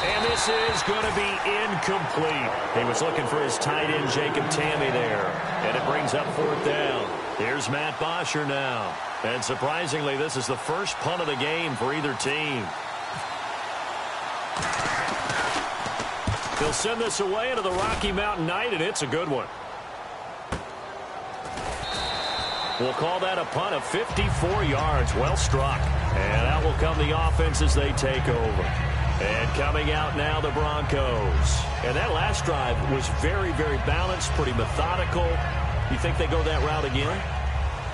And this is going to be incomplete. He was looking for his tight end, Jacob Tamme, there. And it brings up fourth down. Here's Matt Bosher now. And surprisingly, this is the first punt of the game for either team. He'll send this away into the Rocky Mountain Night, and it's a good one. We'll call that a punt of 54 yards. Well struck. And out will come the offense as they take over. And coming out now, the Broncos. And that last drive was very, very balanced, pretty methodical. You think they go that route again?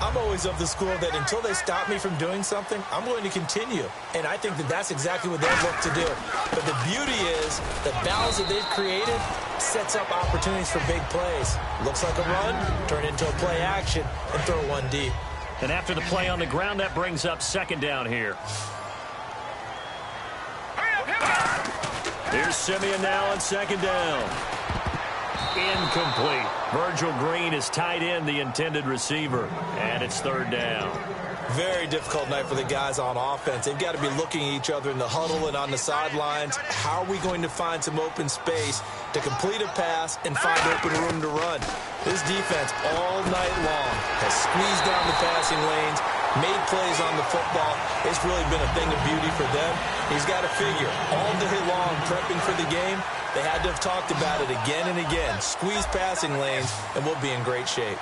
I'm always of the school that until they stop me from doing something, I'm going to continue. And I think that that's exactly what they'll look to do. But the beauty is the balance that they've created sets up opportunities for big plays. Looks like a run, turn into a play action, and throw one deep. And after the play on the ground, that brings up second down here. Here's Simeon now on second down. Incomplete. Virgil Green is tight end, the intended receiver. And it's third down. Very difficult night for the guys on offense. They've got to be looking at each other in the huddle and on the sidelines. How are we going to find some open space to complete a pass and find open room to run? This defense all night long has squeezed down the passing lanes, made plays on the football. It's really been a thing of beauty for them. He's got to figure all day long prepping for the game. They had to have talked about it again and again. Squeeze passing lanes, and we'll be in great shape.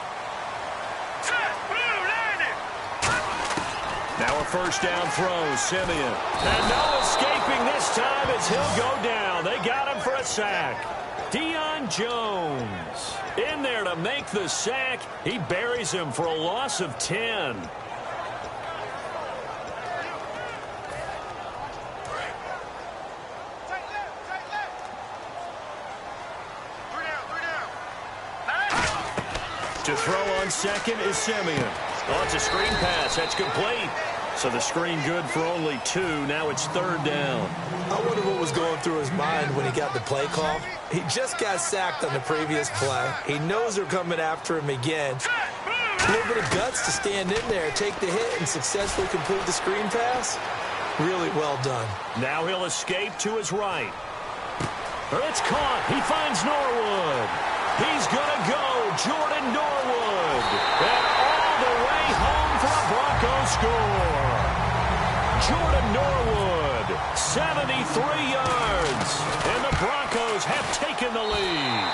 Now a first down throw, Simeon. And no escaping this time as he'll go down. They got him for a sack. Deion Jones in there to make the sack. He buries him for a loss of 10. To throw on second is Simeon. Oh, it's a screen pass. That's complete. So the screen good for only 2. Now it's third down. I wonder what was going through his mind when he got the play call. He just got sacked on the previous play. He knows they're coming after him again. A little bit of guts to stand in there, take the hit, and successfully complete the screen pass. Really well done. Now he'll escape to his right. It's caught. He finds Norwood. He's going to go. Jordan Norwood. And all the way home for a Broncos score. Jordan Norwood, 73 yards. And the Broncos have taken the lead.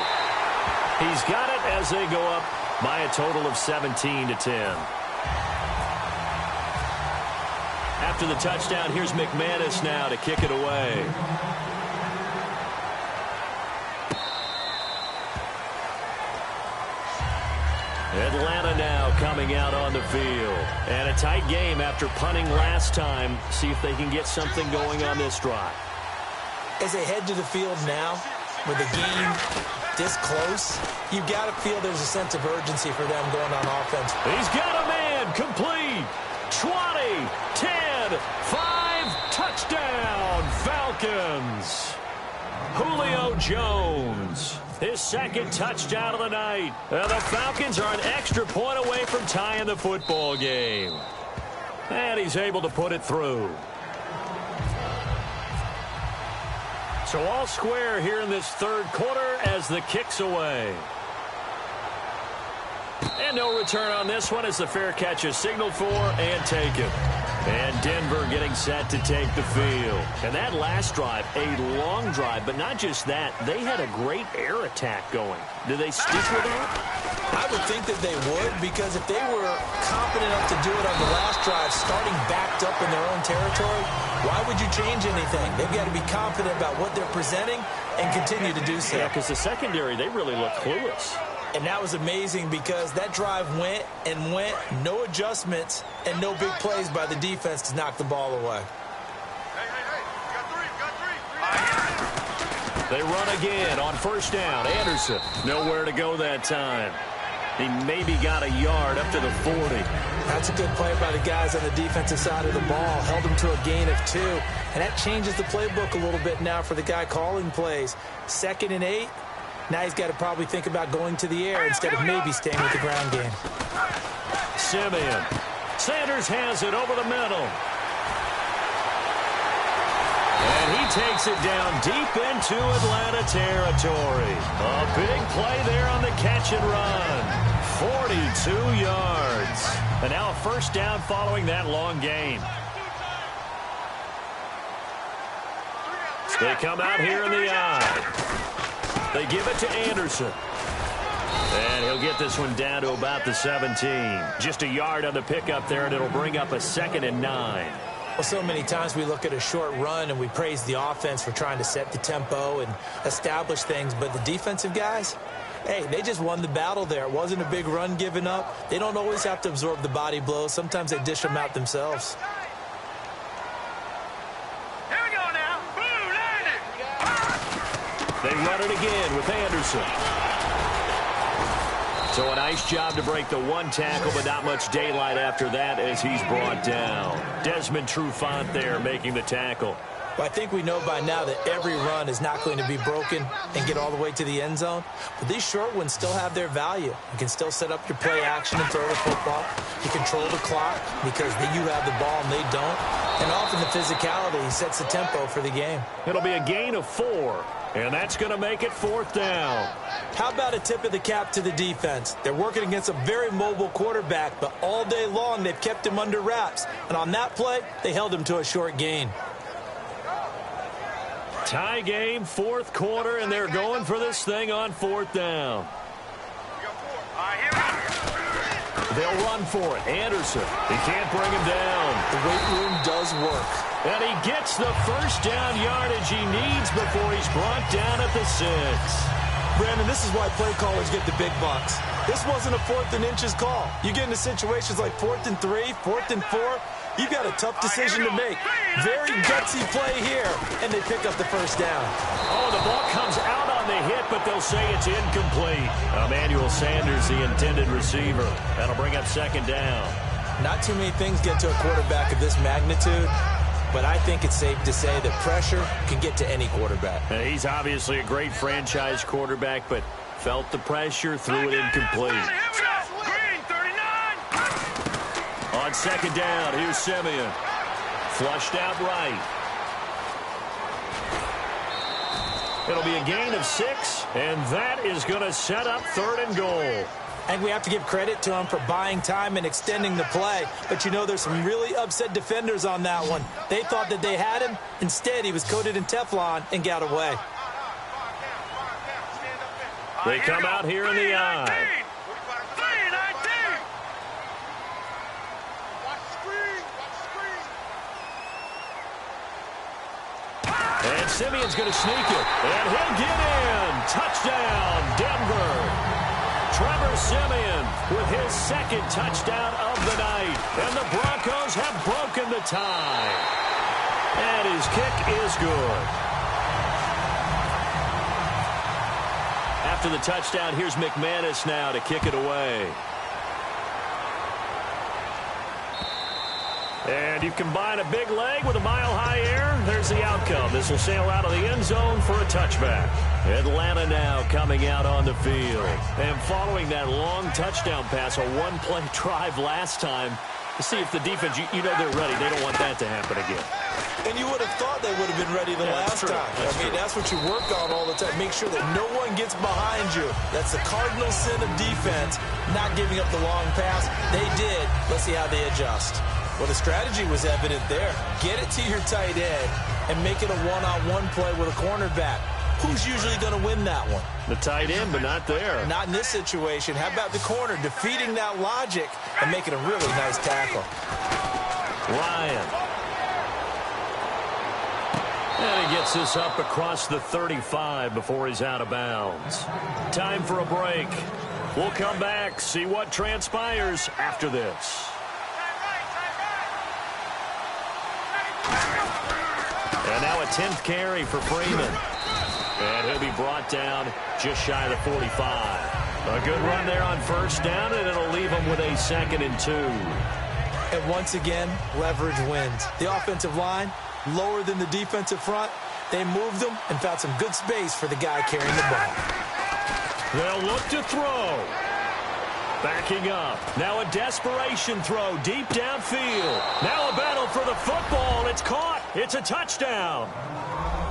He's got it as they go up by a total of 17-10. After the touchdown, here's McManus now to kick it away. Atlanta now coming out on the field. And a tight game after punting last time. See if they can get something going on this drive. As they head to the field now, with the game this close, you've got to feel there's a sense of urgency for them going on offense. He's got a man complete. 20, 10, 5, touchdown, Falcons. Julio Jones, his second touchdown of the night. And the Falcons are an extra point away from tying the football game. And he's able to put it through. So all square here in this third quarter as the kick's away. And no return on this one as the fair catch is signaled for and taken. And Denver getting set to take the field. And that last drive, a long drive, but not just that. They had a great air attack going. Do they stick with it? I would think that they would, because if they were confident enough to do it on the last drive, starting backed up in their own territory, why would you change anything? They've got to be confident about what they're presenting and continue to do so. Yeah, because the secondary, they really look clueless. And that was amazing because that drive went and went, no adjustments, and no big plays by the defense to knock the ball away. They run again on first down. Anderson, nowhere to go that time. He maybe got a yard up to the 40. That's a good play by the guys on the defensive side of the ball. Held him to a gain of 2. And that changes the playbook a little bit now for the guy calling plays. 2nd and 8. Now he's got to probably think about going to the air instead of maybe staying with the ground game. Simeon. Sanders has it over the middle. And he takes it down deep into Atlanta territory. A big play there on the catch and run. 42 yards. And now a first down following that long gain. They come out here in the eye. They give it to Anderson. And he'll get this one down to about the 17. Just a yard on the pickup there, and it'll bring up a 2nd and 9. Well, so many times we look at a short run and we praise the offense for trying to set the tempo and establish things. But the defensive guys, hey, they just won the battle there. It wasn't a big run given up. They don't always have to absorb the body blows. Sometimes they dish them out themselves. They run it again with Anderson. So a nice job to break the one tackle, but not much daylight after that as he's brought down. Desmond Trufant there making the tackle. Well, I think we know by now that every run is not going to be broken and get all the way to the end zone. But these short ones still have their value. You can still set up your play action and throw the football. You control the clock because you have the ball and they don't. And often the physicality sets the tempo for the game. It'll be a gain of 4. And that's going to make it 4th down. How about a tip of the cap to the defense? They're working against a very mobile quarterback, but all day long they've kept him under wraps. And on that play, they held him to a short gain. Tie game, 4th quarter, and they're going for this thing on 4th down. They'll run for it. Anderson, he can't bring him down. The weight room does work. And he gets the first down yardage he needs before he's brought down at the 6. Brandon, this is why play callers get the big bucks. This wasn't a 4th and inches call. You get into situations like 4th and 3, 4th and 4. You've got a tough decision to make. Very gutsy play here, and they pick up the first down. Oh, the ball comes out on the hit, but they'll say it's incomplete. Emmanuel Sanders, the intended receiver. That'll bring up 2nd down. Not too many things get to a quarterback of this magnitude, but I think it's safe to say that pressure can get to any quarterback. He's obviously a great franchise quarterback, but felt the pressure, threw it incomplete. On 2nd down, here's Simeon. Flushed out right. It'll be a gain of 6, and that is going to set up 3rd and goal. And we have to give credit to him for buying time and extending the play. But, you know, there's some really upset defenders on that one. They thought that they had him. Instead, he was coated in Teflon and got away. They come out here in the eye. And Simeon's going to sneak it. And he'll get in. Touchdown, Denver. Trevor Simeon with his 2nd touchdown of the night. And the Broncos have broken the tie. And his kick is good. After the touchdown, here's McManus now to kick it away. And you combine a big leg with a mile-high air, there's the outcome. This will sail out of the end zone for a touchback. Atlanta now coming out on the field. And following that long touchdown pass, a one-play drive last time, to see if the defense, you know they're ready. They don't want that to happen again. And you would have thought they would have been ready the last time. That's what you work on all the time. Make sure that no one gets behind you. That's the cardinal sin of defense, not giving up the long pass. They did. Let's see how they adjust. Well, the strategy was evident there. Get it to your tight end and make it a one-on-one play with a cornerback. Who's usually going to win that one? The tight end, but not there. Not in this situation. How about the corner defeating that logic and making a really nice tackle? Ryan. And he gets this up across the 35 before he's out of bounds. Time for a break. We'll come back, see what transpires after this. And now a 10th carry for Freeman. And he'll be brought down just shy of the 45. A good run there on first down, and it'll leave him with a 2nd and 2. And once again, leverage wins. The offensive line, lower than the defensive front. They moved them and found some good space for the guy carrying the ball. They'll look to throw. Backing up. Now a desperation throw deep downfield. Now a battle for the football. It's caught. It's a touchdown.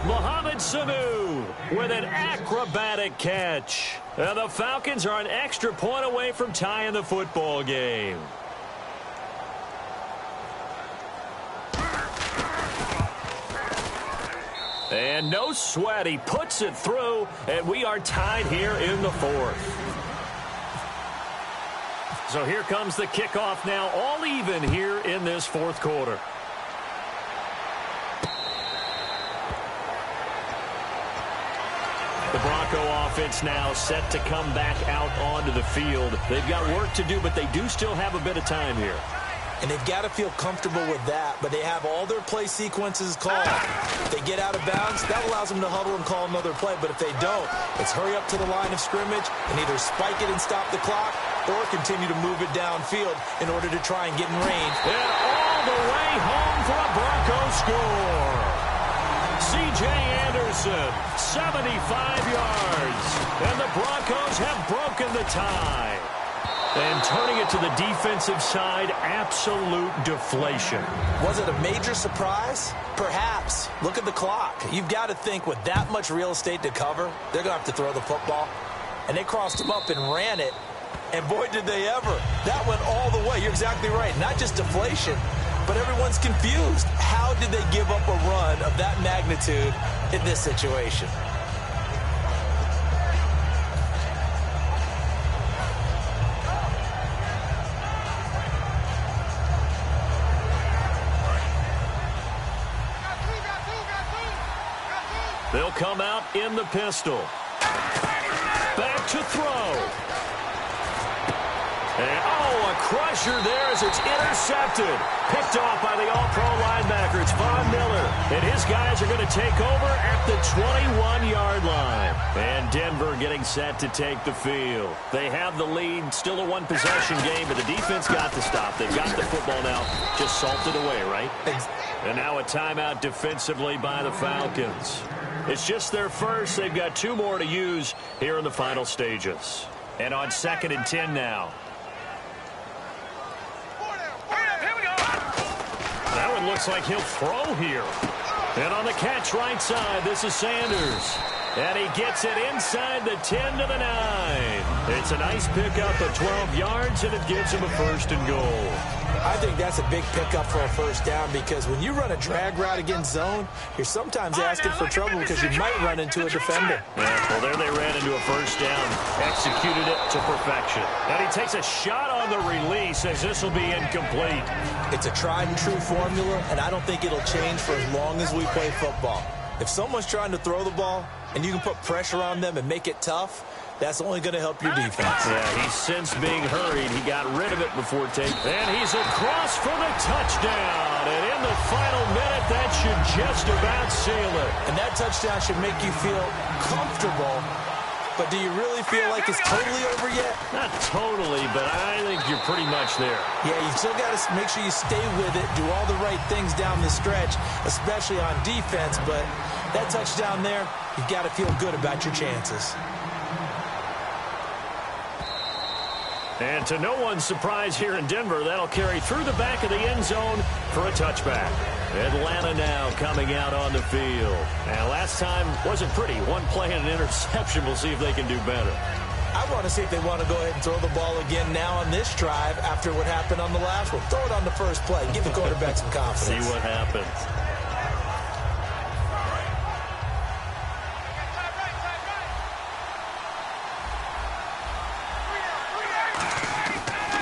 Mohamed Sanu with an acrobatic catch. And the Falcons are an extra point away from tying the football game. And no sweat. He puts it through, and we are tied here in the 4th. So here comes the kickoff now, all even here in this 4th quarter. The Bronco offense now set to come back out onto the field. They've got work to do, but they do still have a bit of time here. And they've got to feel comfortable with that, but they have all their play sequences called. If they get out of bounds, that allows them to huddle and call another play. But if they don't, it's hurry up to the line of scrimmage and either spike it and stop the clock or continue to move it downfield in order to try and get in range. And all the way home for a Bronco score. C.J. Anderson, 75 yards. And the Broncos have broken the tie. And turning it to the defensive side, absolute deflation. Was it a major surprise? Perhaps. Look at the clock. You've got to think with that much real estate to cover, they're going to have to throw the football. And they crossed him up and ran it. And boy, did they ever. That went all the way. You're exactly right. Not just deflation, but everyone's confused. How did they give up a run of that magnitude in this situation? They'll come out in the pistol. Back to throw. And, a crusher there as it's intercepted. Picked off by the all-pro linebacker. It's Von Miller. And his guys are going to take over at the 21-yard line. And Denver getting set to take the field. They have the lead. Still a one-possession game, but the defense got to stop. They've got the football now. Just salted away, right? And now a timeout defensively by the Falcons. It's just their first. They've got 2 more to use here in the final stages. And on 2nd and 10 now. That one looks like he'll throw here. And on the catch right side, this is Sanders. And he gets it inside the 10 to the 9. It's a nice pickup of 12 yards, and it gives him a 1st and goal. I think that's a big pickup for a 1st down because when you run a drag route against zone, you're sometimes asking for trouble because you might run into a defender. Yeah, well, there they ran into a 1st down, executed it to perfection. And he takes a shot on the release as this will be incomplete. It's a tried and true formula, and I don't think it'll change for as long as we play football. If someone's trying to throw the ball and you can put pressure on them and make it tough, that's only going to help your defense. Yeah, he's since being hurried. He got rid of it before taking. And he's across for the touchdown. And in the final minute, that should just about seal it. And that touchdown should make you feel comfortable. But do you really feel like it's totally over yet? Not totally, but I think you're pretty much there. Yeah, you still got to make sure you stay with it, do all the right things down the stretch, especially on defense. But that touchdown there, you've got to feel good about your chances. And to no one's surprise here in Denver, that'll carry through the back of the end zone for a touchback. Atlanta now coming out on the field. And last time wasn't pretty. One play and an interception. We'll see if they can do better. I want to see if they want to go ahead and throw the ball again now on this drive after what happened on the last one. Throw it on the first play. Give the quarterback some confidence. See what happens.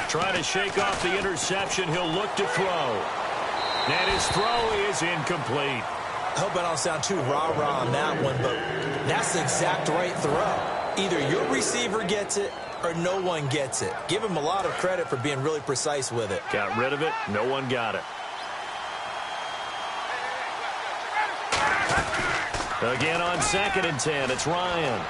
Trying to shake off the interception. He'll look to throw. And his throw is incomplete. I hope I don't sound too rah-rah on that one, but that's the exact right throw. Either your receiver gets it or no one gets it. Give him a lot of credit for being really precise with it. Got rid of it. No one got it. Again on 2nd and 10. It's Ryan.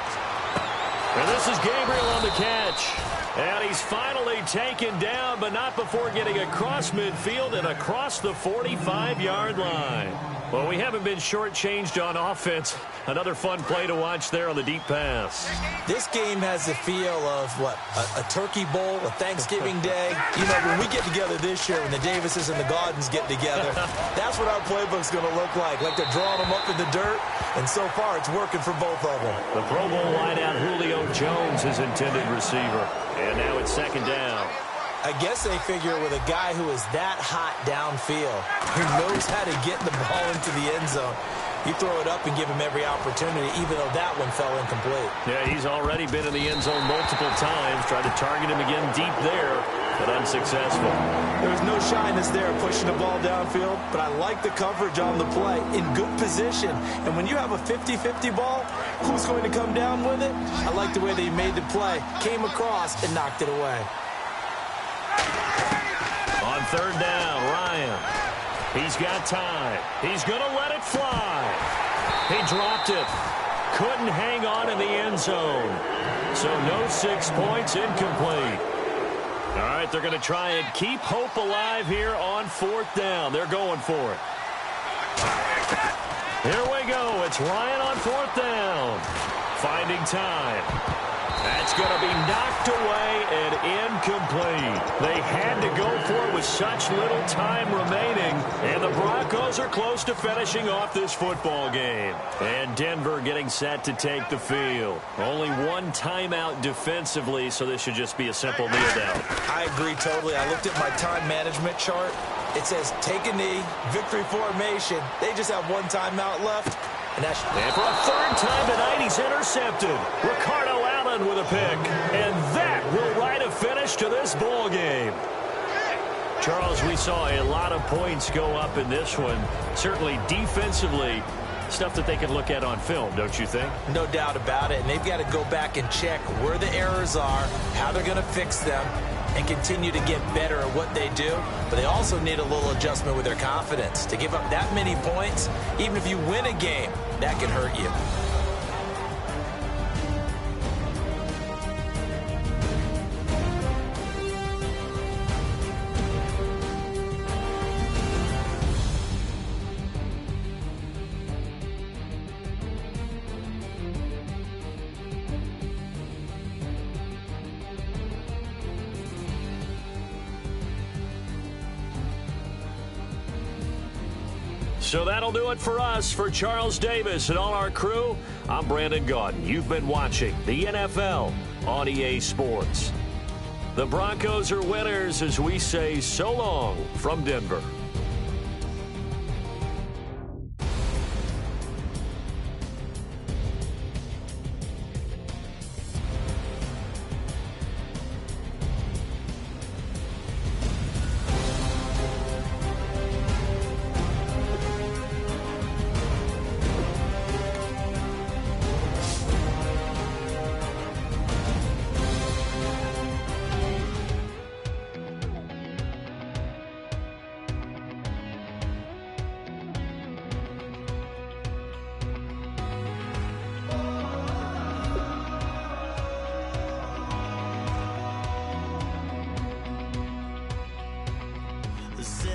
And this is Gabriel on the catch. And he's finally taken down, but not before getting across midfield and across the 45-yard line. Well, we haven't been shortchanged on offense. Another fun play to watch there on the deep pass. This game has the feel of, what, a turkey bowl, a Thanksgiving day. You know, when we get together this year, when the Davises and the Gaudens get together, that's what our playbook's going to look like. Like they're drawing them up in the dirt, and so far it's working for both of them. The Pro Bowl wideout Julio Jones is intended receiver. And now it's 2nd down. I guess they figure with a guy who is that hot downfield, who knows how to get the ball into the end zone, you throw it up and give him every opportunity, even though that one fell incomplete. Yeah, he's already been in the end zone multiple times, tried to target him again deep there, but unsuccessful. There was no shyness there pushing the ball downfield, but I like the coverage on the play, in good position. And when you have a 50-50 ball, who's going to come down with it? I like the way they made the play, came across, and knocked it away. On 3rd down, Ryan. He's got time. He's going to let it fly. He dropped it. Couldn't hang on in the end zone. So no 6 points, incomplete. All right, they're going to try and keep hope alive here on 4th down. They're going for it. Here we go. It's Ryan on 4th down. Finding time. That's going to be knocked away and incomplete. They had to go for it with such little time remaining, and the Broncos are close to finishing off this football game. And Denver getting set to take the field. Only one timeout defensively, so this should just be a simple kneel down. I agree totally. I looked at my time management chart. It says take a knee, victory formation. They just have one timeout left. And for a 3rd time tonight, he's intercepted. Ricardo Allen with a pick. And that will write a finish to this ball game. Charles, we saw a lot of points go up in this one. Certainly defensively, stuff that they can look at on film, don't you think? No doubt about it. And they've got to go back and check where the errors are, how they're going to fix them, and continue to get better at what they do. But they also need a little adjustment with their confidence. To give up that many points, even if you win a game, that can hurt you. So that'll do it for us. For Charles Davis and all our crew, I'm Brandon Gaudin. You've been watching the NFL on EA Sports. The Broncos are winners as we say so long from Denver.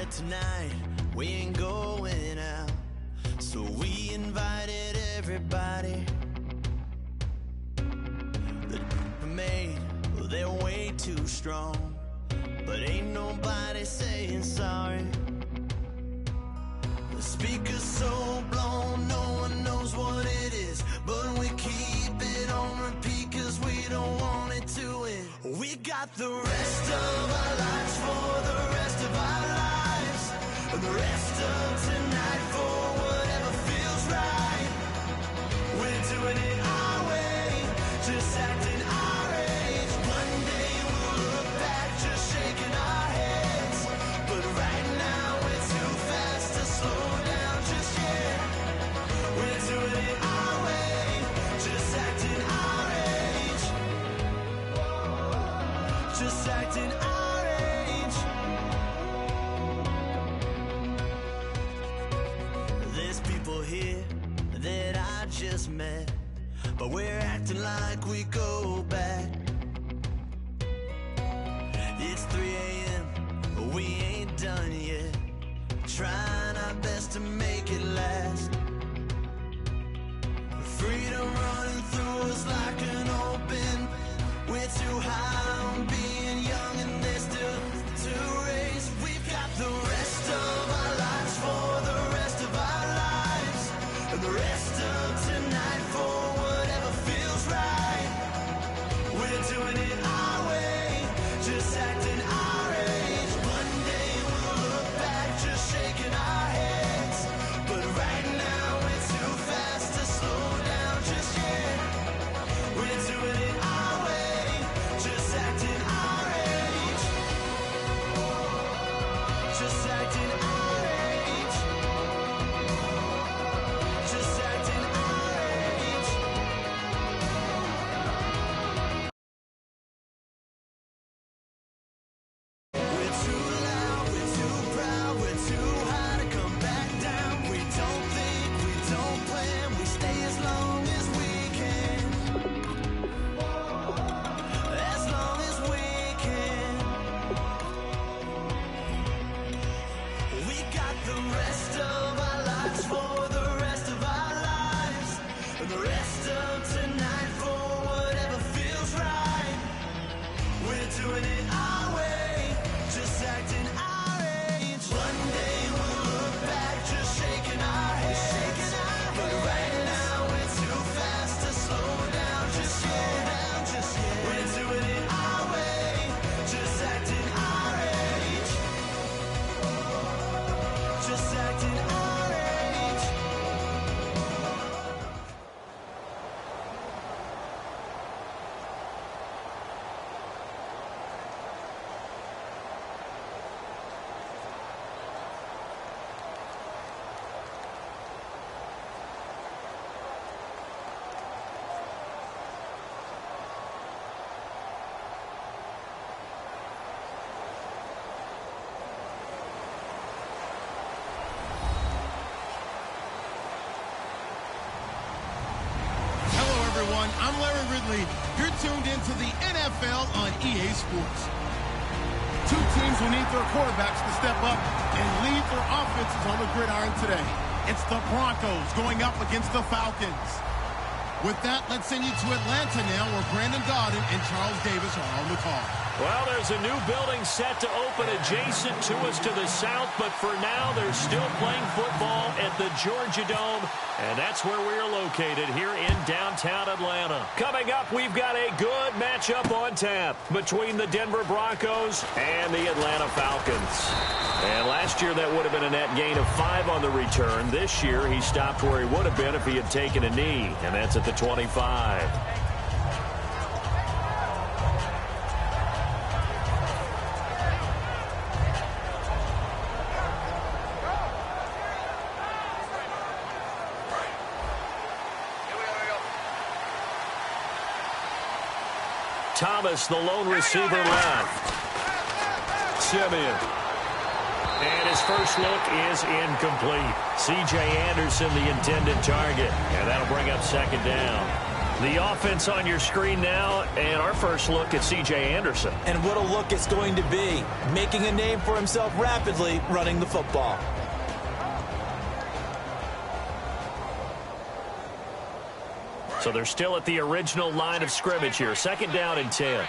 Tonight we ain't going out, so we invited everybody. The made, well, they're way too strong, but ain't nobody saying sorry. speakers so blown, no one knows what it is, but we keep it on repeat cause we don't want it to end. We got the rest of our lives for the rest of our lives, and the rest of tonight for whatever feels right. We're doing it our way, just acting our age. One day we'll look back just shaking our heads, but right now we're too fast to slow down just yet. We're doing it our way, just acting our age, just acting our age. There's people here that I just met, but we're acting like we go back. It's 3 a.m., but we ain't done yet, trying our best to make it last. Freedom running through us like an open. We're too high on being young and there's still to race. We've got the rest of our lives for the rest of our lives, and the rest of tonight for whatever feels right. We're doing it our way, just acting our age. One day we'll look back just shaking our heads, but right now we're too fast to slow down just yet. We're doing it our way, just acting our age, just acting our age, just acting our age. We're too loud, we're too proud, we're too high to come back down. We don't think, we don't plan, we stay as long as we can, as long as we can. We got the rest of our lives for the rest of our lives, and the rest of tonight for whatever feels right. We're doing it our way, just acting our age. One day we'll look back just shaking our heads, but right now we're too fast to slow down just yet. We're doing it our way, just acting our age, just acting our age. Hello, everyone. I'm Larry Ridley. You're tuned into the NFL on EA Sports. Two teams will need their quarterbacks to step up and lead their offenses on the gridiron today. It's the Broncos going up against the Falcons. With that, let's send you to Atlanta now, where Brandon Gaudin and Charles Davis are on the call. Well, there's a new building set to open adjacent to us to the south, but for now, they're still playing football at the Georgia Dome, and that's where we're located here in downtown Atlanta. Coming up, we've got a good matchup on tap between the Denver Broncos and the Atlanta Falcons. And last year, that would have been a net gain of 5 on the return. This year, he stopped where he would have been if he had taken a knee, and that's at the 25. Thomas, the lone receiver left. Simeon. And his first look is incomplete. C.J. Anderson, the intended target. And that'll bring up second down. The offense on your screen now, and our first look at C.J. Anderson. And what a look it's going to be. Making a name for himself rapidly running the football. So they're still at the original line of scrimmage here. Second down and 10.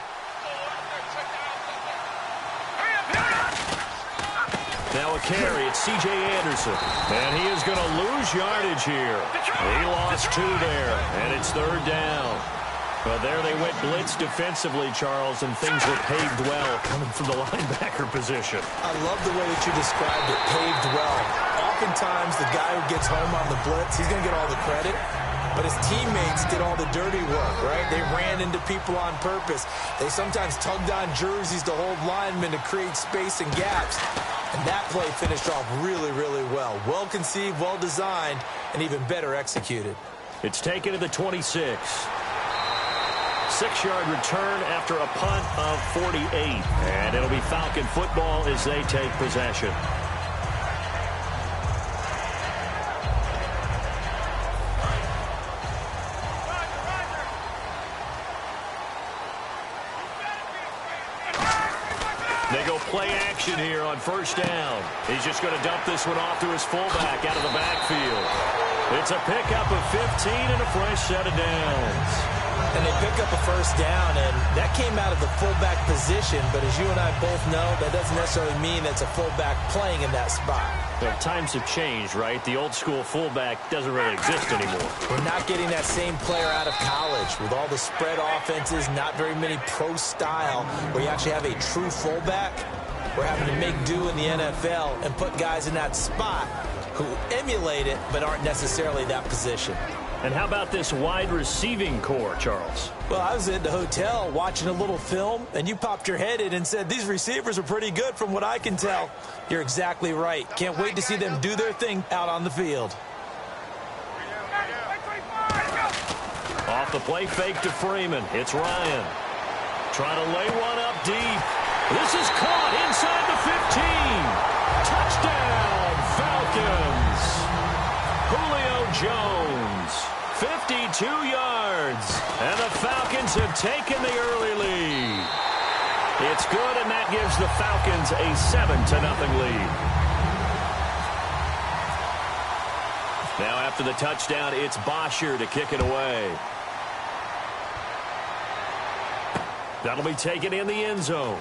Now a carry. It's C.J. Anderson. And he is going to lose yardage here. He lost 2 there, and it's 3rd down. Well, there they went blitz defensively, Charles, and things were paved well coming from the linebacker position. I love the way that you described it, paved well. Oftentimes, the guy who gets home on the blitz, he's going to get all the credit. But his teammates did all the dirty work, right? They ran into people on purpose. They sometimes tugged on jerseys to hold linemen to create space and gaps. And that play finished off really, really well. Well conceived, well designed, and even better executed. It's taken to the 26. 6-yard return after a punt of 48. And it'll be Falcon football as they take possession. They go play action here on 1st down. He's just going to dump this one off to his fullback out of the backfield. It's a pickup of 15 and a fresh set of downs. And they pick up a 1st down, and that came out of the fullback position. But as you and I both know, that doesn't necessarily mean it's a fullback playing in that spot. Well, times have changed, right? The old school fullback doesn't really exist anymore. We're not getting that same player out of college with all the spread offenses, not very many pro style, where you actually have a true fullback. We're having to make do in the NFL and put guys in that spot who emulate it but aren't necessarily that position. And how about this wide receiving core, Charles? Well, I was at the hotel watching a little film, and you popped your head in and said, these receivers are pretty good from what I can tell. You're exactly right. Can't wait to see them do their thing out on the field. Off the play fake to Freeman. It's Ryan. Trying to lay one up deep. This is caught inside the 15. Touchdown, Falcons. Julio Jones. 52 yards. And the Falcons have taken the early lead. It's good, and that gives the Falcons a 7-0 lead. Now after the touchdown, it's Bosher to kick it away. That'll be taken in the end zone.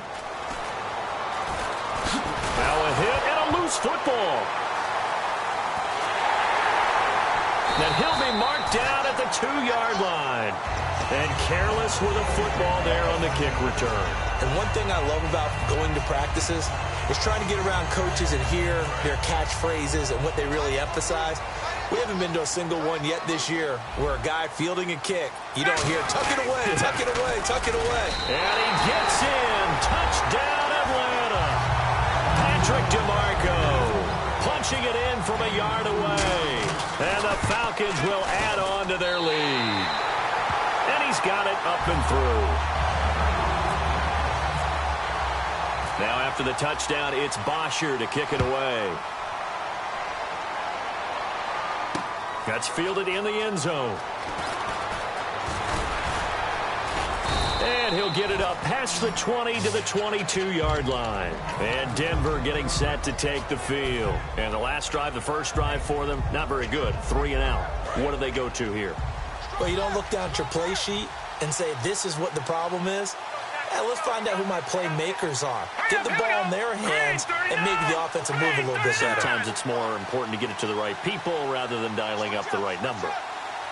Now a hit and a loose football. Then he'll be marked down at the 2-yard line. And careless with a football there on the kick return. And one thing I love about going to practices is trying to get around coaches and hear their catchphrases and what they really emphasize. We haven't been to a single one yet this year where a guy fielding a kick, you don't hear, tuck it away, tuck it away, tuck it away. And he gets in. Touchdown, Atlanta. Patrick DeMarco punching it in from a yard away. And the Falcons will add on to their lead. And he's got it up and through. Now after the touchdown, it's Bosher to kick it away. That's fielded in the end zone. And he'll get it up past the 20 to the 22-yard line. And Denver getting set to take the field. And the last drive, the first drive for them, not very good. 3 and out. What do they go to here? Well, you don't look down at your play sheet and say, this is what the problem is. Let's find out who my playmakers are. Get the ball in their hands and maybe the offense will move a little bit better. Sometimes it's more important to get it to the right people rather than dialing up the right number.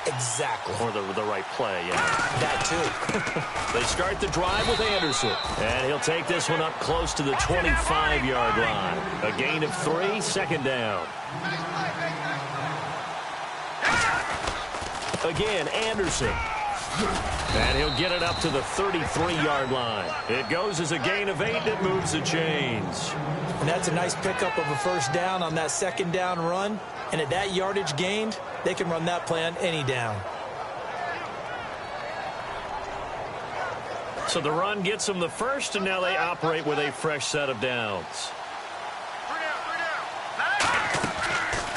Exactly. Or the right play, yeah. That too. They start the drive with Anderson. And he'll take this one up close to the 25-yard line. A gain of 3, 2nd down. Again, Anderson. And he'll get it up to the 33-yard line. It goes as a gain of 8 that moves the chains. And that's a nice pickup of a 1st down on that 2nd down run. And at that yardage gained, they can run that play on any down. So the run gets them the first, and now they operate with a fresh set of downs.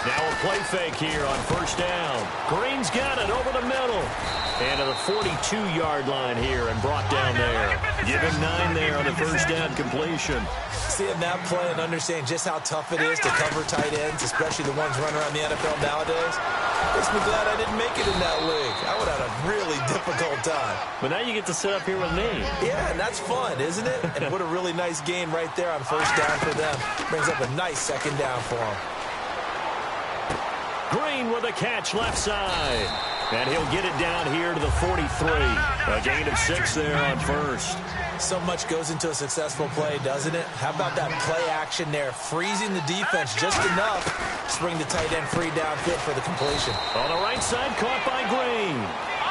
Now a play fake here on 1st down. Green's got it over the middle. And to the 42-yard line here and brought down there. Give him 9 there on the 1st down completion. Seeing that play and understanding just how tough it is to cover tight ends, especially the ones running around the NFL nowadays, makes me glad I didn't make it in that league. I would have had a really difficult difficult time. But now you get to sit up here with me. Yeah, and that's fun, isn't it? And what a really nice gain right there on first down for them. Brings up a nice second down for them. Green with a catch left side. And he'll get it down here to the 43. A gain of 6 there on first. So much goes into a successful play, doesn't it? How about that play action there? Freezing the defense just enough to bring the tight end free downfield for the completion. On the right side, caught by Green.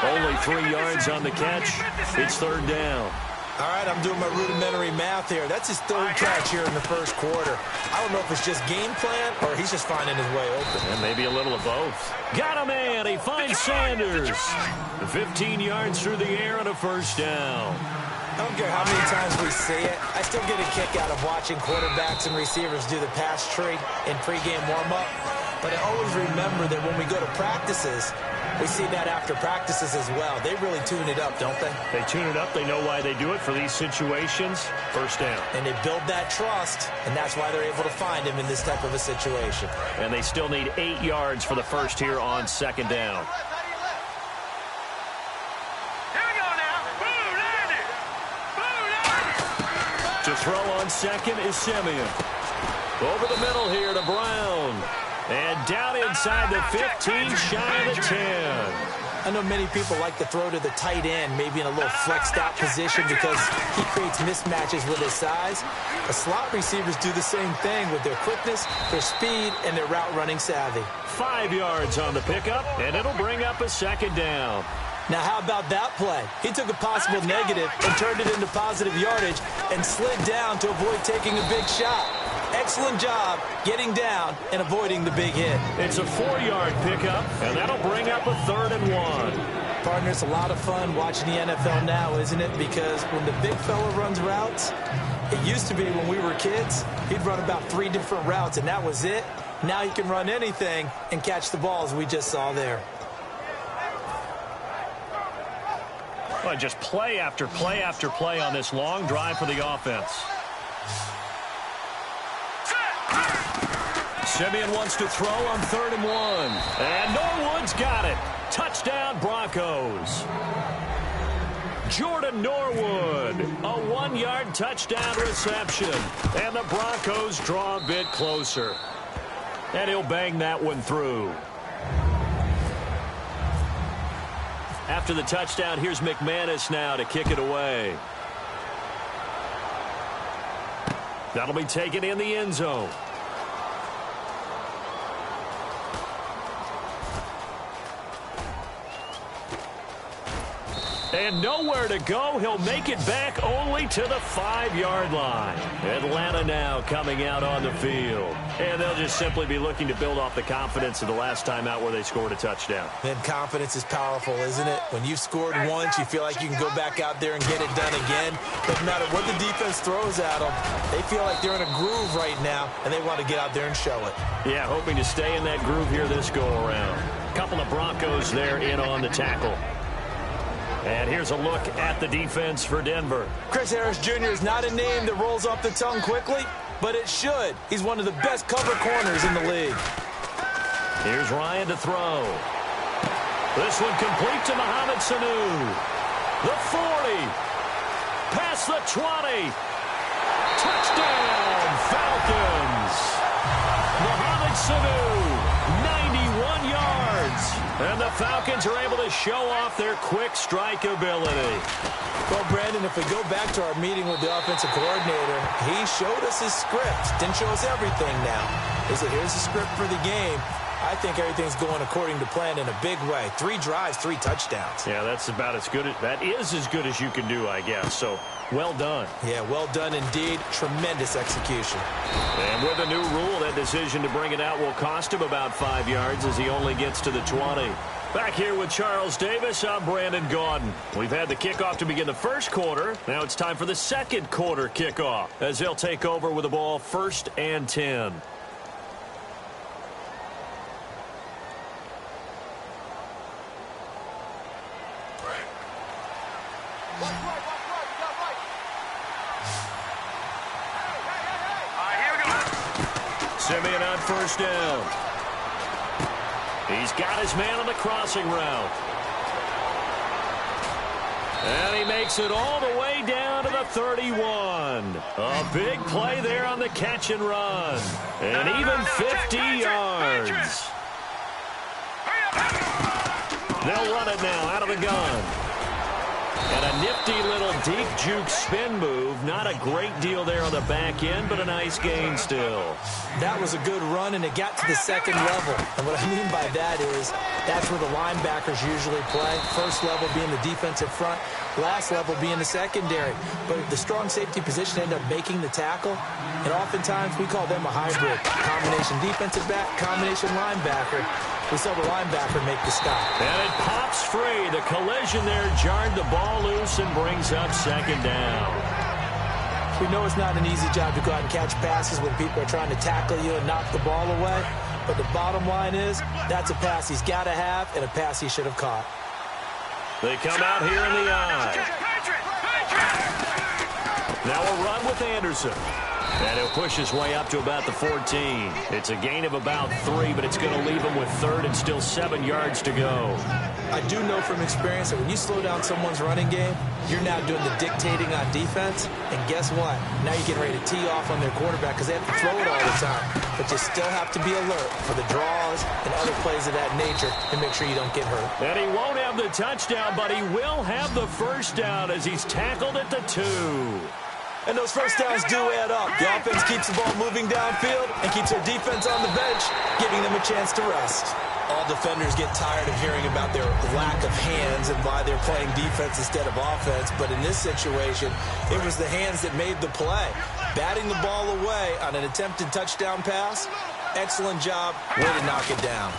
Only 3 yards on the catch. It's third down. All right, I'm doing my rudimentary math here. That's his third catch here in the first quarter. I don't know if it's just game plan or he's just finding his way open. And maybe a little of both. Got a man. He finds Sanders. 15 yards through the air and a first down. I don't care how many times we see it. I still get a kick out of watching quarterbacks and receivers do the pass tree in pregame warm-up. But I always remember that when we go to practices, we see that after practices as well. They really tune it up, don't they? They tune it up. They know why they do it for these situations. First down. And they build that trust, and that's why they're able to find him in this type of a situation. And they still need 8 yards for the first here on second down. To throw on second is Simeon. Over the middle here to Brown. And down inside the 15, shy of the 10. I know many people like to throw to the tight end, maybe in a little flexed out position because he creates mismatches with his size. The slot receivers do the same thing with their quickness, their speed, and their route running savvy. 5 yards on the pickup, and it'll bring up a second down. Now, how about that play? He took a possible negative and turned it into positive yardage and slid down to avoid taking a big shot. Excellent job getting down and avoiding the big hit. It's a 4-yard pickup, and that'll bring up a 3rd and 1. Partner, it's a lot of fun watching the NFL now, isn't it? Because when the big fella runs routes, it used to be when we were kids, he'd run about 3 different routes, and that was it. Now he can run anything and catch the ball, as we just saw there. Well, just play after play after play on this long drive for the offense. Simeon wants to throw on 3rd and 1. And Norwood's got it. Touchdown, Broncos. Jordan Norwood, a 1-yard touchdown reception. And the Broncos draw a bit closer. And he'll bang that one through. After the touchdown, here's McManus now to kick it away. That'll be taken in the end zone. And nowhere to go. He'll make it back only to the 5-yard line. Atlanta now coming out on the field. And they'll just simply be looking to build off the confidence of the last time out where they scored a touchdown. Then confidence is powerful, isn't it? When you've scored once, you feel like you can go back out there and get it done again. Doesn't matter what the defense throws at them. They feel like they're in a groove right now, and they want to get out there and show it. Yeah, hoping to stay in that groove here this go-around. Couple of Broncos there in on the tackle. And here's a look at the defense for Denver. Chris Harris Jr. is not a name that rolls off the tongue quickly, but it should. He's one of the best cover corners in the league. Here's Ryan to throw. This one complete to Mohamed Sanu. The 40. Past the 20. Touchdown, Falcons. Mohamed Sanu. 91 yards. And the Falcons are able to show off their quick strike ability. Well, Brandon, if we go back to our meeting with the offensive coordinator, he showed us his script. Didn't show us everything now. He said, here's the script for the game. I think everything's going according to plan in a big way. 3 drives, 3 touchdowns. Yeah, that's about as good. That is as good as you can do, I guess. So, well done. Yeah, well done indeed. Tremendous execution. And with a new rule, that decision to bring it out will cost him about 5 yards as he only gets to the 20. Back here with Charles Davis, I'm Brandon Gaudin. We've had the kickoff to begin the first quarter. Now it's time for the second quarter kickoff as they'll take over with the ball 1st and 10. Simeon on 1st down. He's got his man on the crossing route. And he makes it all the way down to the 31. A big play there on the catch and run. And even 50 yards. They'll run it now out of the gun. And a nifty little deep juke spin move. Not a great deal there on the back end, but a nice gain still. That was a good run, and it got to the second level. And what I mean by that is that's where the linebackers usually play. First level being the defensive front, last level being the secondary. But the strong safety position ended up making the tackle, and oftentimes we call them a hybrid. Combination defensive back, combination linebacker. We saw the linebacker make the stop. And it pops free. The collision there jarred the ball loose and brings up second down. We know it's not an easy job to go out and catch passes when people are trying to tackle you and knock the ball away. But the bottom line is that's a pass he's got to have and a pass he should have caught. They come out here in the eye. Now a run with Anderson. And he'll push his way up to about the 14. It's a gain of about 3, but it's going to leave him with third and still 7 yards to go. I do know from experience that when you slow down someone's running game, you're now doing the dictating on defense. And guess what? Now you're getting ready to tee off on their quarterback because they have to throw it all the time. But you still have to be alert for the draws and other plays of that nature and make sure you don't get hurt. And he won't have the touchdown, but he will have the first down as he's tackled at the 2. And those first downs do add up. The offense keeps the ball moving downfield and keeps their defense on the bench, giving them a chance to rest. All defenders get tired of hearing about their lack of hands and why they're playing defense instead of offense. But in this situation, it was the hands that made the play. Batting the ball away on an attempted touchdown pass. Excellent job. Way to knock it down.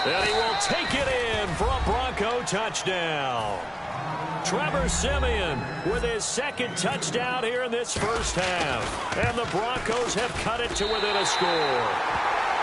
And he will take it in for a Bronco touchdown. Trevor Siemian with his second touchdown here in this first half. And the Broncos have cut it to within a score.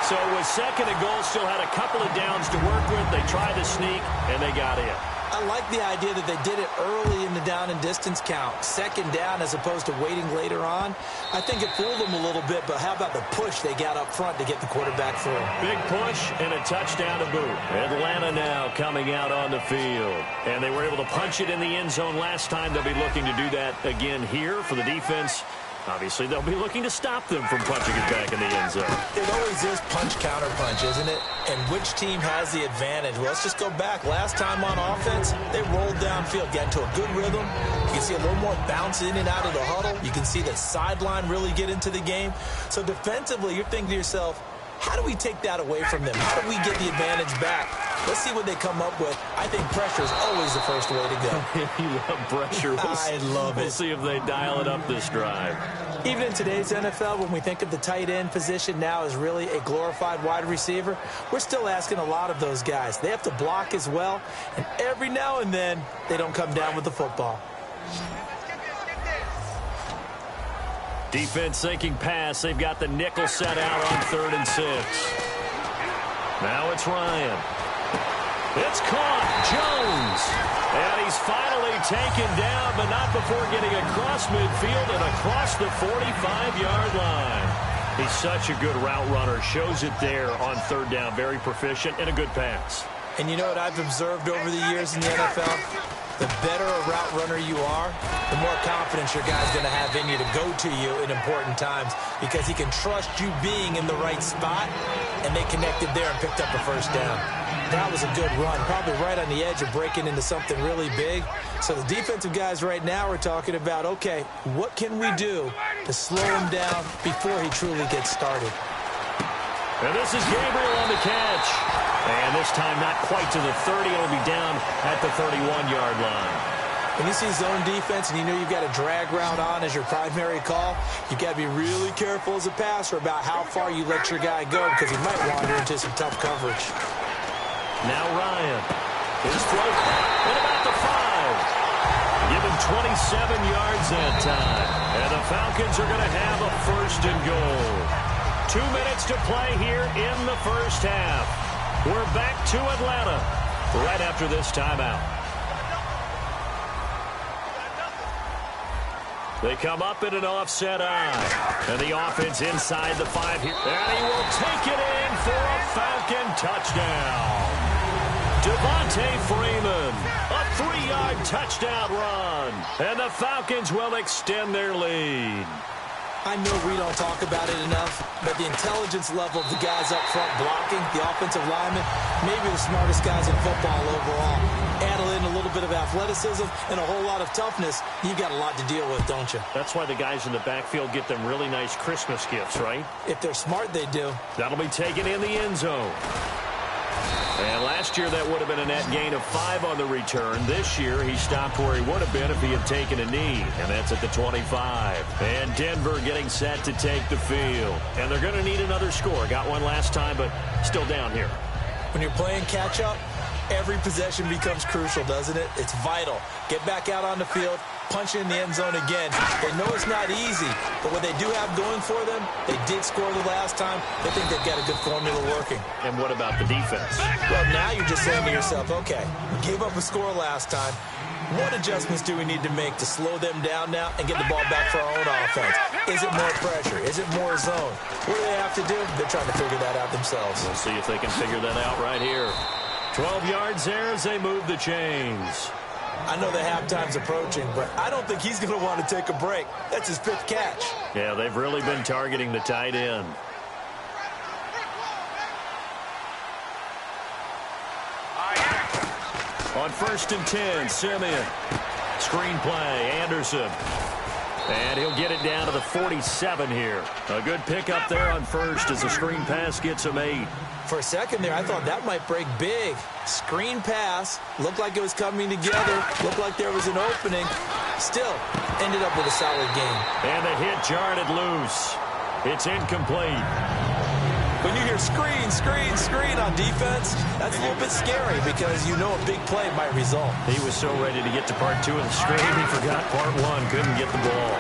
So with second and goal, still had a couple of downs to work with. They tried to sneak, and they got in. I like the idea that they did it early in the down and distance count. Second down as opposed to waiting later on. I think it fooled them a little bit, but how about the push they got up front to get the quarterback through? Big push and a touchdown to boot. Atlanta now coming out on the field. And they were able to punch it in the end zone last time. They'll be looking to do that again here for the defense. Obviously, they'll be looking to stop them from punching it back in the end zone. It always is punch-counter-punch, isn't it? And which team has the advantage? Well, let's just go back. Last time on offense, they rolled downfield, got into a good rhythm. You can see a little more bounce in and out of the huddle. You can see the sideline really get into the game. So defensively, you're thinking to yourself, how do we take that away from them? How do we get the advantage back? Let's see what they come up with. I think pressure is always the first way to go. You love pressure. I love it. We'll see if they dial it up this drive. Even in today's NFL, when we think of the tight end position now as really a glorified wide receiver, we're still asking a lot of those guys. They have to block as well, and every now and then, they don't come down with the football. Defense sinking pass. They've got the nickel set out on 3rd and 6. Now it's Ryan. It's caught. Jones. And he's finally taken down, but not before getting across midfield and across the 45-yard line. He's such a good route runner. Shows it there on 3rd down. Very proficient and a good pass. And you know what I've observed over the years in the NFL? The better a route runner you are, the more confidence your guy's going to have in you to go to you in important times because he can trust you being in the right spot, and they connected there and picked up a first down. That was a good run, probably right on the edge of breaking into something really big. So the defensive guys right now are talking about, okay, what can we do to slow him down before he truly gets started? And this is Gabriel on the catch. And this time not quite to the 30. It'll be down at the 31-yard line. When you see zone defense and you know you've got a drag route on as your primary call, you've got to be really careful as a passer about how far you let your guy go because he might wander into some tough coverage. Now Ryan. His throw at about the 5. Give him 27 yards that time. And the Falcons are going to have a 1st and goal. 2 minutes to play here in the first half. We're back to Atlanta right after this timeout. They come up in an offset eye. And the offense inside the 5 here. And he will take it in for a Falcon touchdown. Devontae Freeman, a 3-yard 5 touchdown run. And the Falcons will extend their lead. I know we don't talk about it enough, but the intelligence level of the guys up front blocking, the offensive linemen, maybe the smartest guys in football overall. Add in a little bit of athleticism and a whole lot of toughness, you've got a lot to deal with, don't you? That's why the guys in the backfield get them really nice Christmas gifts, right? If they're smart, they do. That'll be taken in the end zone. And last year, that would have been a net gain of 5 on the return. This year, he stopped where he would have been if he had taken a knee, and that's at the 25. And Denver getting set to take the field. And they're going to need another score. Got one last time, but still down here. When you're playing catch-up, every possession becomes crucial, doesn't it? It's vital. Get back out on the field, punch in the end zone again. They know it's not easy, but what they do have going for them, they did score the last time. They think they've got a good formula working. And what about the defense? Well, now you're just saying to yourself, okay, we gave up a score last time. What adjustments do we need to make to slow them down now and get the ball back for our own offense? Is it more pressure? Is it more zone? What do they have to do? They're trying to figure that out themselves. We'll see if they can figure that out right here. 12 yards there as they move the chains. I know the halftime's approaching, but I don't think he's going to want to take a break. That's his 5th catch. Yeah, they've really been targeting the tight end. On 1st and 10, Simeon. Screen play, Anderson. And he'll get it down to the 47 here. A good pickup there on 1st as the screen pass gets him 8. For a second there, I thought that might break big. Screen pass, looked like it was coming together, looked like there was an opening. Still, ended up with a solid game. And the hit jarred it loose. It's incomplete. When you hear screen, screen, screen on defense, that's a little bit scary because you know a big play might result. He was so ready to get to part 2 of the screen, he forgot part 1, couldn't get the ball.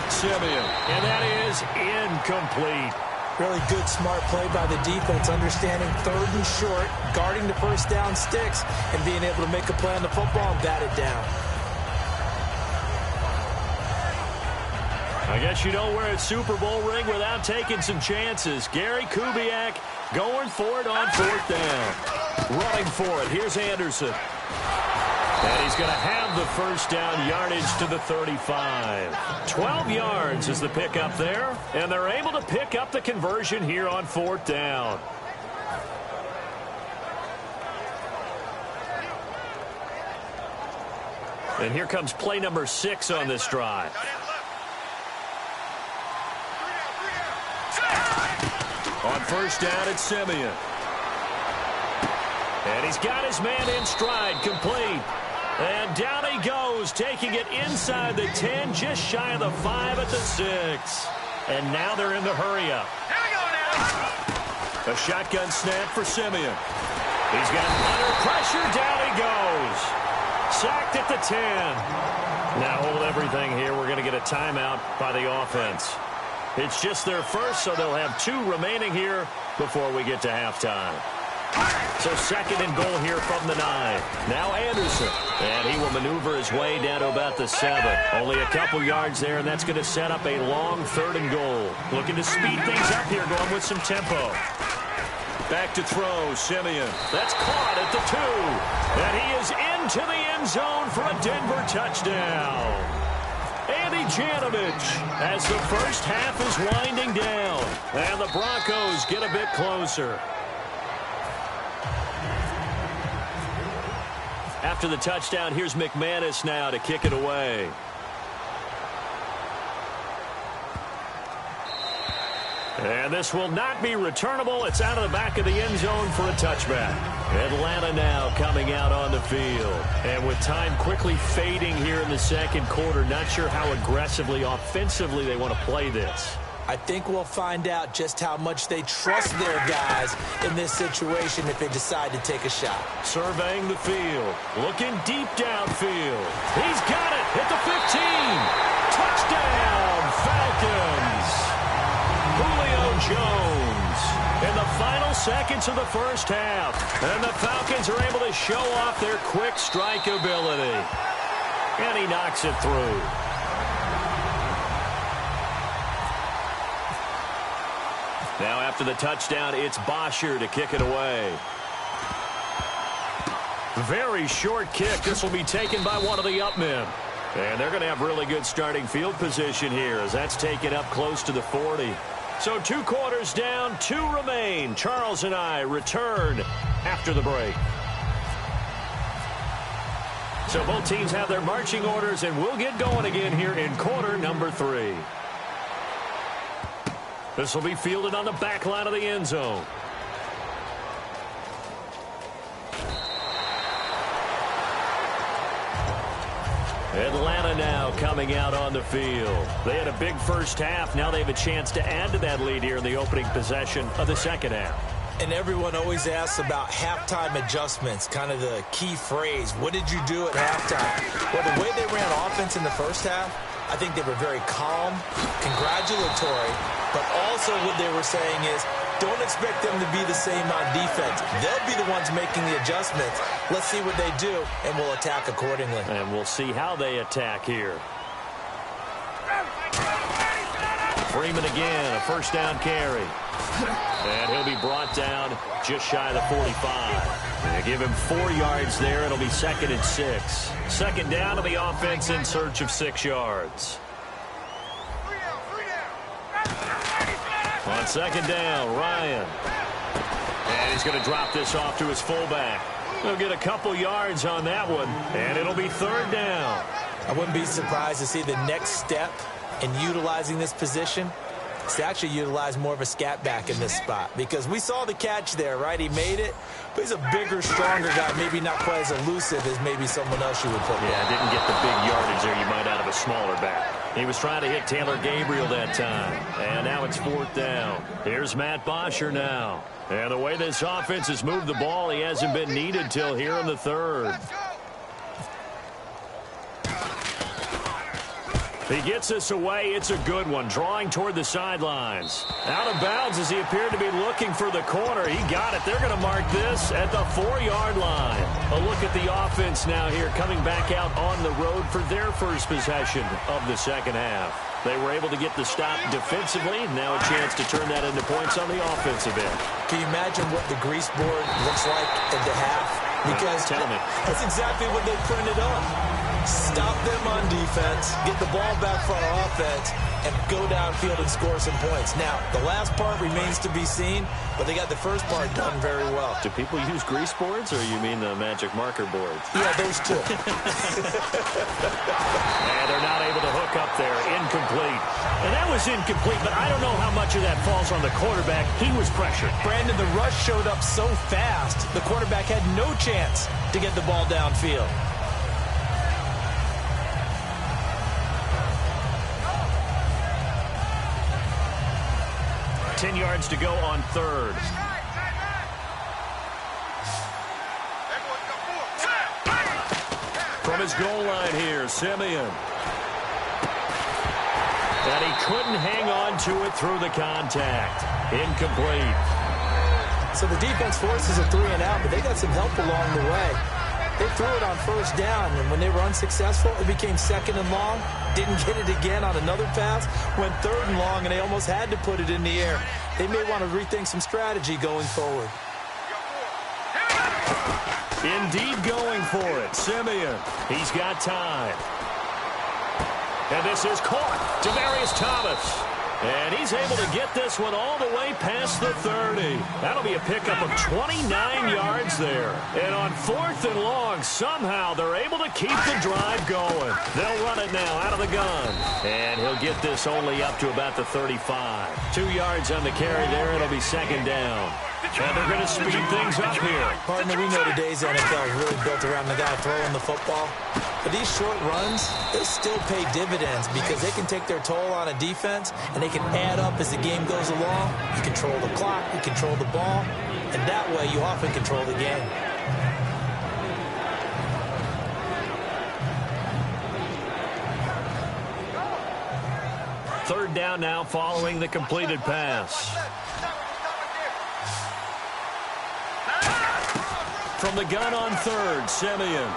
Simeon, and that is incomplete. Really good, smart play by the defense, understanding 3rd and short, guarding the first down sticks, and being able to make a play on the football and bat it down. I guess you don't wear a Super Bowl ring without taking some chances. Gary Kubiak going for it on 4th down. Running for it. Here's Anderson. And he's going to have the first down yardage to the 35. 12 yards is the pickup there. And they're able to pick up the conversion here on 4th down. And here comes play number 6 on this drive. On 1st down, it's Simeon. And he's got his man in stride, complete. And down he goes, taking it inside the 10, just shy of the 5 at the 6. And now they're in the hurry-up. A shotgun snap for Simeon. He's got under pressure, down he goes. Sacked at the 10. Now hold everything here. We're going to get a timeout by the offense. It's just their first, so they'll have 2 remaining here before we get to halftime. So 2nd and goal here from the 9. Now Anderson. And he will maneuver his way down to about the 7. Only a couple yards there, and that's going to set up a long 3rd and goal. Looking to speed things up here, going with some tempo. Back to throw, Simeon. That's caught at the 2. And he is into the end zone for a Denver touchdown. Andy Janovich as the first half is winding down. And the Broncos get a bit closer. After the touchdown, here's McManus now to kick it away. And this will not be returnable. It's out of the back of the end zone for a touchback. Atlanta now coming out on the field. And with time quickly fading here in the 2nd quarter, not sure how aggressively, offensively they want to play this. I think we'll find out just how much they trust their guys in this situation if they decide to take a shot. Surveying the field. Looking deep downfield. He's got it at the 15. Touchdown, Falcons. Julio Jones in the final seconds of the first half. And the Falcons are able to show off their quick strike ability. And he knocks it through. Now after the touchdown, it's Bosher to kick it away. Very short kick. This will be taken by one of the up men. And they're going to have really good starting field position here as that's taken up close to the 40. So 2 quarters down, 2 remain. Charles and I return after the break. So both teams have their marching orders, and we'll get going again here in quarter number 3. This will be fielded on the back line of the end zone. Atlanta now coming out on the field. They had a big first half. Now they have a chance to add to that lead here in the opening possession of the second half. And everyone always asks about halftime adjustments, kind of the key phrase. What did you do at halftime? Well, the way they ran offense in the first half, I think they were very calm, congratulatory, but also what they were saying is, don't expect them to be the same on defense. They'll be the ones making the adjustments. Let's see what they do, and we'll attack accordingly. And we'll see how they attack here. Freeman again, a first down carry. And he'll be brought down just shy of the 45. They give him 4 yards there. It'll be 2nd and 6. Second down to the offense in search of 6 yards. On second down, Ryan. And he's going to drop this off to his fullback. He'll get a couple yards on that one, and it'll be 3rd down. I wouldn't be surprised to see the next step in utilizing this position is to actually utilize more of a scat back in this spot, because we saw the catch there, right? He made it, but he's a bigger, stronger guy, maybe not quite as elusive as maybe someone else you would put there. Yeah, didn't get the big yardage there you might out of a smaller back. He was trying to hit Taylor Gabriel that time. And now it's 4th down. Here's Matt Bosher now. And the way this offense has moved the ball, he hasn't been needed till here in the 3rd. He gets this away. It's a good one. Drawing toward the sidelines. Out of bounds as he appeared to be looking for the corner. He got it. They're going to mark this at the 4-yard line. A look at the offense now here coming back out on the road for their first possession of the second half. They were able to get the stop defensively. Now a chance to turn that into points on the offensive end. Can you imagine what the grease board looks like at the half? Because tell me. That's exactly what they printed up. Stop them on defense, get the ball back for our offense, and go downfield and score some points. Now, the last part remains to be seen, but they got the first part done very well. Do people use grease boards, or you mean the magic marker boards? Yeah, those two. And they're not able to hook up there. Incomplete. And that was incomplete, but I don't know how much of that falls on the quarterback. He was pressured. Brandon, the rush showed up so fast, the quarterback had no chance to get the ball downfield. 10 yards to go on 3rd. From his goal line here, Simeon. And he couldn't hang on to it through the contact. Incomplete. So the defense forces a 3 and out, but they got some help along the way. They threw it on first down, and when they were unsuccessful, it became 2nd and long. Didn't get it again on another pass. Went 3rd and long, and they almost had to put it in the air. They may want to rethink some strategy going forward. Indeed going for it. Simeon, he's got time. And this is caught. Demaryius Thomas. And he's able to get this one all the way past the 30. That'll be a pickup of 29 yards there. And on 4th and long, somehow they're able to keep the drive going. They'll run it now out of the gun. And he'll get this only up to about the 35. 2 yards on the carry there. It'll be 2nd down. And they're going to speed things up here. Partner, we know today's NFL is really built around the guy throwing the football. But these short runs, they still pay dividends because they can take their toll on a defense, and they can add up as the game goes along. You control the clock, you control the ball, and that way you often control the game. Third down now following the completed pass. From the gun on 3rd, Simeon.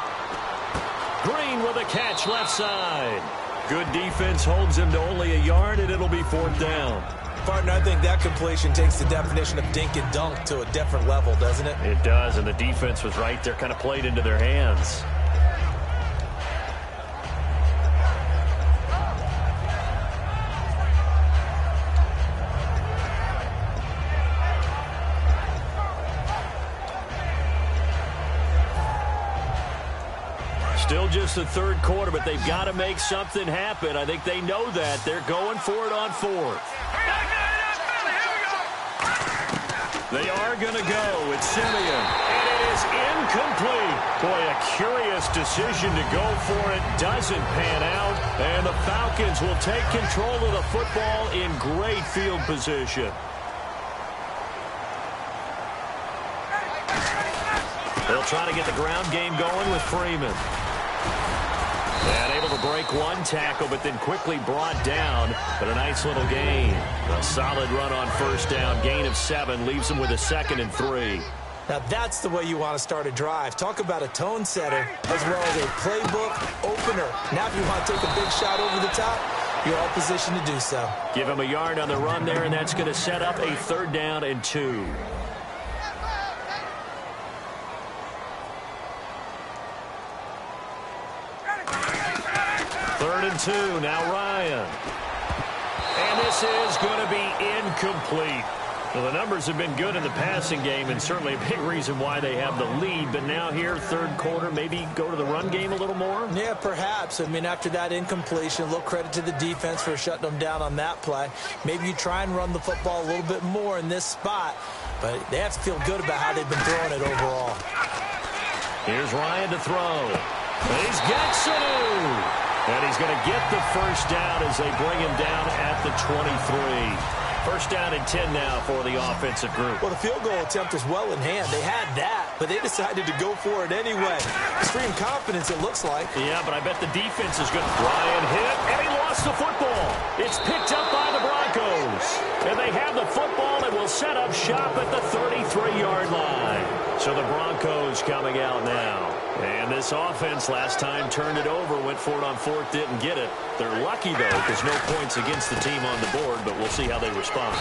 Green with a catch left side. Good defense holds him to only a yard, and it'll be 4th down. Partner, I think that completion takes the definition of dink and dunk to a different level, doesn't it? It does, and the defense was right there, kind of played into their hands. Still just the third quarter, but they've got to make something happen. I think they know that. They're going for it on fourth. They are going to go with Simeon, and it is incomplete. Boy, a curious decision to go for it. Doesn't pan out, and the Falcons will take control of the football in great field position. They'll try to get the ground game going with Freeman. And able to break one tackle, but then quickly brought down. But a nice little gain. A solid run on first down. Gain of 7 leaves them with a 2nd and 3. Now that's the way you want to start a drive. Talk about a tone setter as well as a playbook opener. Now if you want to take a big shot over the top, you're all positioned to do so. Give him a yard on the run there, and that's going to set up a 3rd down and 2. Third and 2, now Ryan. And this is going to be incomplete. Well, the numbers have been good in the passing game, and certainly a big reason why they have the lead. But now here, third quarter, maybe go to the run game a little more? Yeah, perhaps. I mean, after that incompletion, a little credit to the defense for shutting them down on that play. Maybe you try and run the football a little bit more in this spot, but they have to feel good about how they've been throwing it overall. Here's Ryan to throw. And he's got Sanu. And he's going to get the first down as they bring him down at the 23. First down and 10 now for the offensive group. Well, the field goal attempt was well in hand. They had that, but they decided to go for it anyway. Extreme confidence, it looks like. Yeah, but I bet the defense is going to Ryan hit, and he lost the football. It's picked up by the Broncos. And they have the football and will set up shop at the 33-yard line. So the Broncos coming out now. And this offense last time turned it over, went for it on fourth, didn't get it. They're lucky, though, because no points against the team on the board, but we'll see how they respond.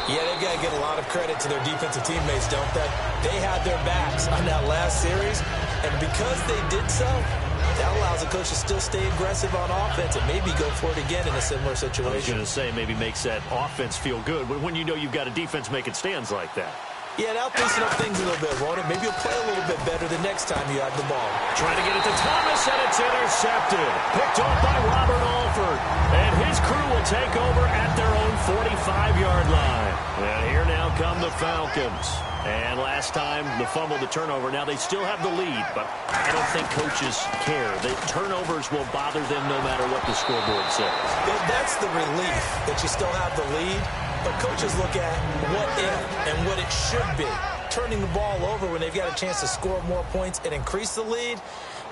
Yeah, they've got to get a lot of credit to their defensive teammates, don't they? They had their backs on that last series, and because they did so, that allows the coach to still stay aggressive on offense and maybe go for it again in a similar situation. I was going to say maybe makes that offense feel good when you know you've got a defense making stands like that. Yeah, now loosen up things a little bit, won't it? Maybe you'll play a little bit better the next time you have the ball. Trying to get it to Thomas, and it's intercepted. Picked off by Robert Alford. And his crew will take over at their own 45-yard line. And here now come the Falcons. And last time, the fumble, the turnover. Now they still have the lead, but I don't think coaches care. The turnovers will bother them no matter what the scoreboard says. Yeah, that's the relief that you still have the lead. But coaches look at what if and what it should be. Turning the ball over when they've got a chance to score more points and increase the lead,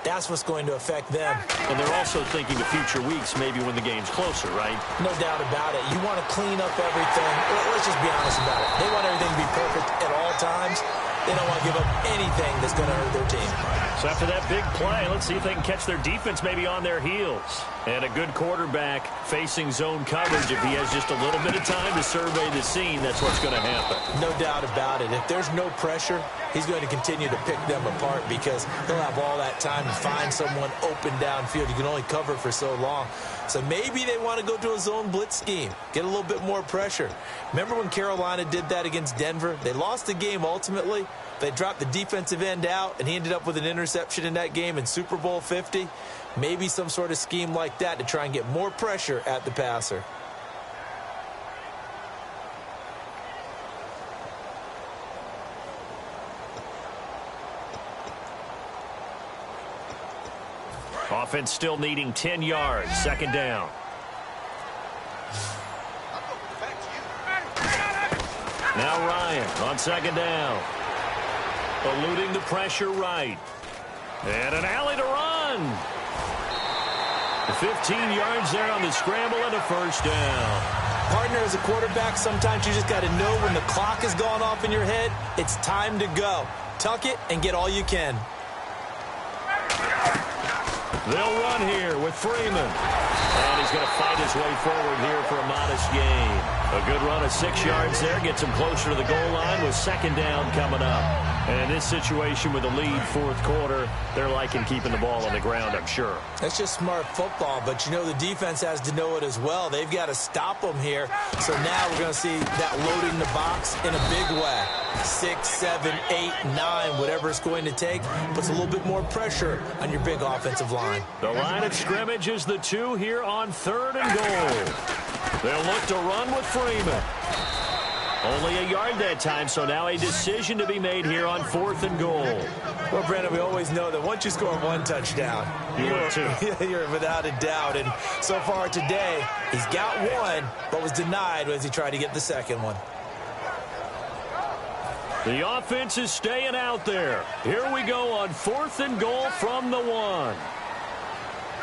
that's what's going to affect them. And they're also thinking of future weeks, maybe when the game's closer, right? No doubt about it. You want to clean up everything. Let's just be honest about it. They want everything to be perfect at all times. They don't want to give up anything that's going to hurt their team. So after that big play, let's see if they can catch their defense maybe on their heels. And a good quarterback facing zone coverage. If he has just a little bit of time to survey the scene, that's what's going to happen. No doubt about it. If there's no pressure, he's going to continue to pick them apart because he'll have all that time to find someone open downfield. You can only cover for so long. So maybe they want to go to a zone blitz scheme, get a little bit more pressure. Remember when Carolina did that against Denver? They lost the game ultimately. They dropped the defensive end out, and he ended up with an interception in that game in Super Bowl 50. Maybe some sort of scheme like that to try and get more pressure at the passer. Offense still needing 10 yards. Second down. Now Ryan on second down. Eluding the pressure right. And an alley to run. 15 yards there on the scramble and a first down. Partner, as a quarterback, sometimes you just got to know when the clock has gone off in your head, it's time to go. Tuck it and get all you can. They'll run here with Freeman. And he's going to fight his way forward here for a modest gain. A good run of 6 yards there. Gets him closer to the goal line with second down coming up. And in this situation with the lead fourth quarter, they're liking keeping the ball on the ground, I'm sure. That's just smart football, but you know the defense has to know it as well. They've got to stop them here. So now we're going to see that loading the box in a big way. 6, 7, 8, 9, whatever it's going to take, puts a little bit more pressure on your big offensive line. The line of scrimmage is the 2 here on 3rd and goal. They'll look to run with Freeman. Only a yard that time, so now a decision to be made here on 4th and goal. Well, Brandon, we always know that once you score 1 touchdown, you're without a doubt. And so far today, he's got 1, but was denied as he tried to get the second one. The offense is staying out there. Here we go on 4th and goal from the 1.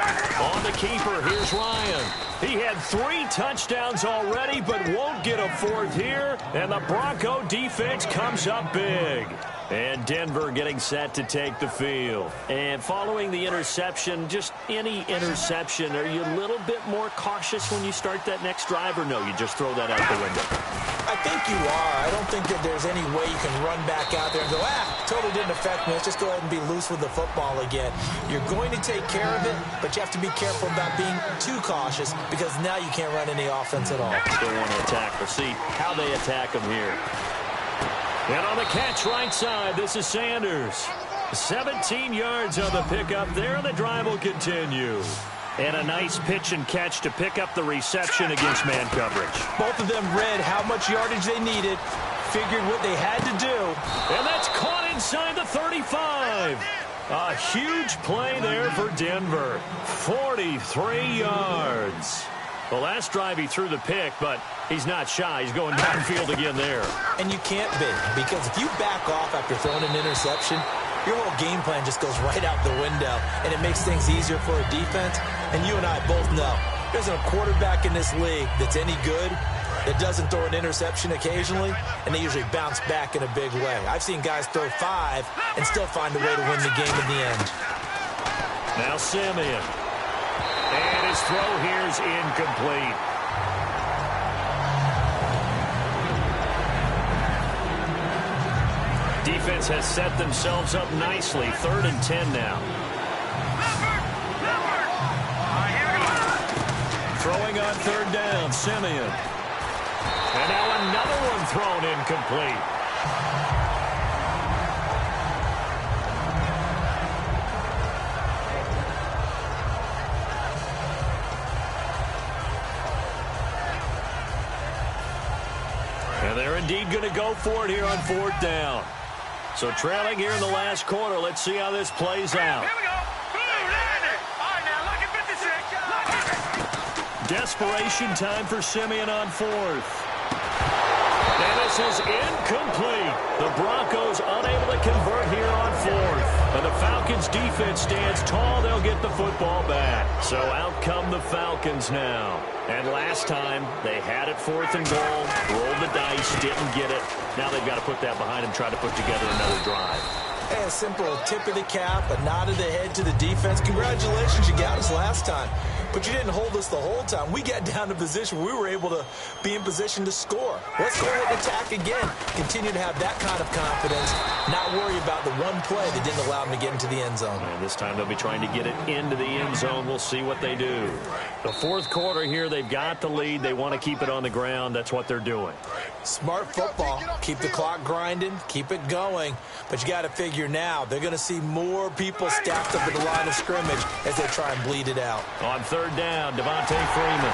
On the keeper, here's Ryan. He had 3 touchdowns already, but won't get a 4th here. And the Bronco defense comes up big. And Denver getting set to take the field. And following the interception, just any interception, are you a little bit more cautious when you start that next drive, or no, you just throw that out the window? I think you are. I don't think that there's any way you can run back out there and go, totally didn't affect me. Let's just go ahead and be loose with the football again. You're going to take care of it, but you have to be careful about being too cautious because now you can't run any offense at all. Still want to attack. We'll see how they attack them here. And on the catch right side, this is Sanders. 17 yards on the pickup there, and the drive will continue. And a nice pitch and catch to pick up the reception against man coverage. Both of them read how much yardage they needed, figured what they had to do. And that's caught inside the 35. A huge play there for Denver. 43 yards. The last drive he threw the pick, but he's not shy. He's going downfield again there. And you can't be, because if you back off after throwing an interception, your whole game plan just goes right out the window, and it makes things easier for a defense. And you and I both know there isn't a quarterback in this league that's any good that doesn't throw an interception occasionally, and they usually bounce back in a big way. I've seen guys throw 5 and still find a way to win the game in the end. Now Simeon. And his throw here is incomplete. Defense has set themselves up nicely. 3rd and 10 now. Throwing on 3rd down, Simeon. And now another one thrown incomplete. And they're indeed going to go for it here on 4th down. So trailing here in the last quarter. Let's see how this plays out. Here we go. All right, now look at 56. Desperation time for Simeon on 4th. And this is incomplete. The Broncos unable to convert here on 4th. And the Falcons defense stands tall. They'll get the football back. So out come the Falcons now. And last time they had it 4th and goal, rolled the dice, didn't get it. Now they've got to put that behind them, try to put together another drive. Hey, a simple tip of the cap, a nod of the head to the defense. Congratulations, you got us last time. But you didn't hold us the whole time. We got down to position where we were able to be in position to score. Let's go ahead and attack again. Continue to have that kind of confidence. Not worry about the one play that didn't allow them to get into the end zone. And this time they'll be trying to get it into the end zone. We'll see what they do. The 4th quarter here, they've got the lead. They want to keep it on the ground. That's what they're doing. Smart football. Keep the clock grinding. Keep it going. But you got to figure now, they're going to see more people stacked up at the line of scrimmage as they try and bleed it out. On 3rd down, Devontae Freeman.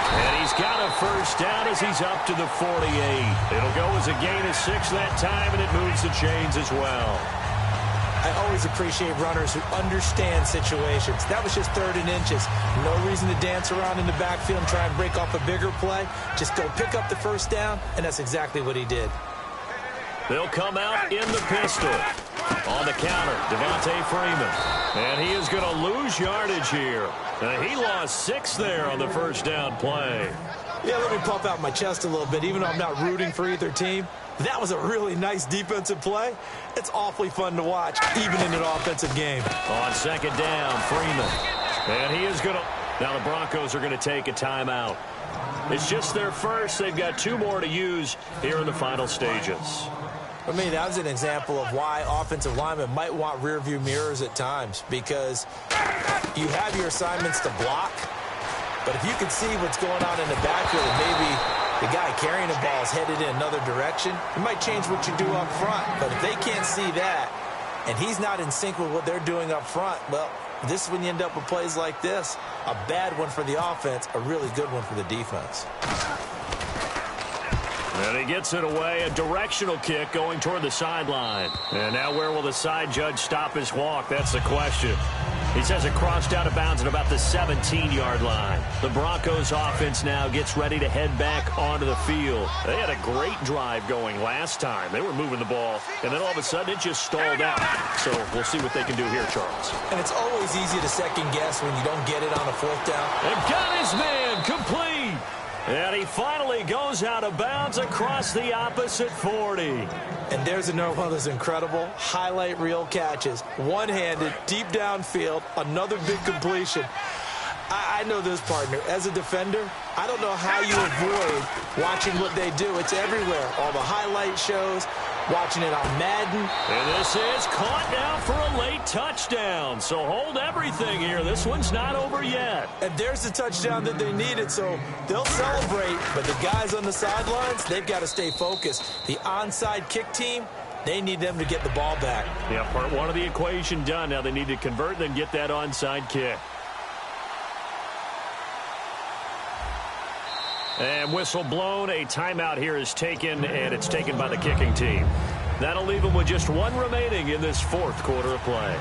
And he's got a first down as he's up to the 48. It'll go as a gain of 6 that time, and it moves the chains as well. I always appreciate runners who understand situations. That was just 3rd and inches. No reason to dance around in the backfield and try and break off a bigger play. Just go pick up the first down, and that's exactly what he did. They'll come out in the pistol. On the counter, Devontae Freeman. And he is going to lose yardage here. He lost 6 there on the first down play. Yeah, let me puff out my chest a little bit, even though I'm not rooting for either team. That was a really nice defensive play. It's awfully fun to watch, even in an offensive game. On 2nd down, Freeman. And he is going to Now the Broncos are going to take a timeout. It's just their first. They've got 2 more to use here in the final stages. For me, that was an example of why offensive linemen might want rearview mirrors at times, because you have your assignments to block, but if you can see what's going on in the backfield and maybe the guy carrying the ball is headed in another direction, it might change what you do up front. But if they can't see that and he's not in sync with what they're doing up front, well, this is when you end up with plays like this. A bad one for the offense, a really good one for the defense. And he gets it away, a directional kick going toward the sideline. And now where will the side judge stop his walk? That's the question. He says it crossed out of bounds at about the 17-yard line. The Broncos offense now gets ready to head back onto the field. They had a great drive going last time. They were moving the ball, and then all of a sudden it just stalled out. So we'll see what they can do here, Charles. And it's always easy to second guess when you don't get it on a 4th down. And got his man complete. And he finally goes out of bounds across the opposite 40. And there's another one of those incredible highlight reel catches. One-handed, deep downfield, another big completion. I know this, partner. As a defender, I don't know how you avoid watching what they do. It's everywhere. All the highlight shows, watching it on Madden. And this is caught now for a late touchdown. So hold everything here. This one's not over yet. And there's the touchdown that they needed, so they'll celebrate. But the guys on the sidelines, they've got to stay focused. The onside kick team, they need them to get the ball back. Yeah, part 1 of the equation done. Now they need to convert and then get that onside kick. And whistle blown. A timeout here is taken, and it's taken by the kicking team. That'll leave them with just 1 remaining in this 4th quarter of play.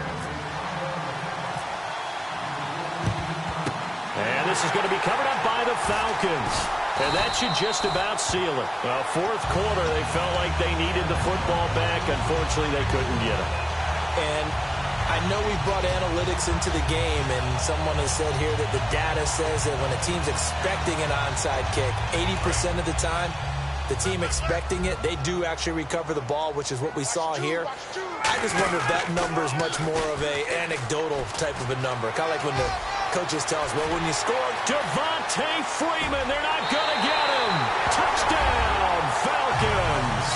And this is going to be covered up by the Falcons. And that should just about seal it. Well, 4th quarter, they felt like they needed the football back. Unfortunately, they couldn't get it. And I know we brought analytics into the game, and someone has said here that the data says that when a team's expecting an onside kick, 80% of the time, the team expecting it, they do actually recover the ball, which is what we saw here. I just wonder if that number is much more of an anecdotal type of a number. Kind of like when the coaches tell us, well, when you score, Devontae Freeman, they're not going to get him. Touchdown, Falcons.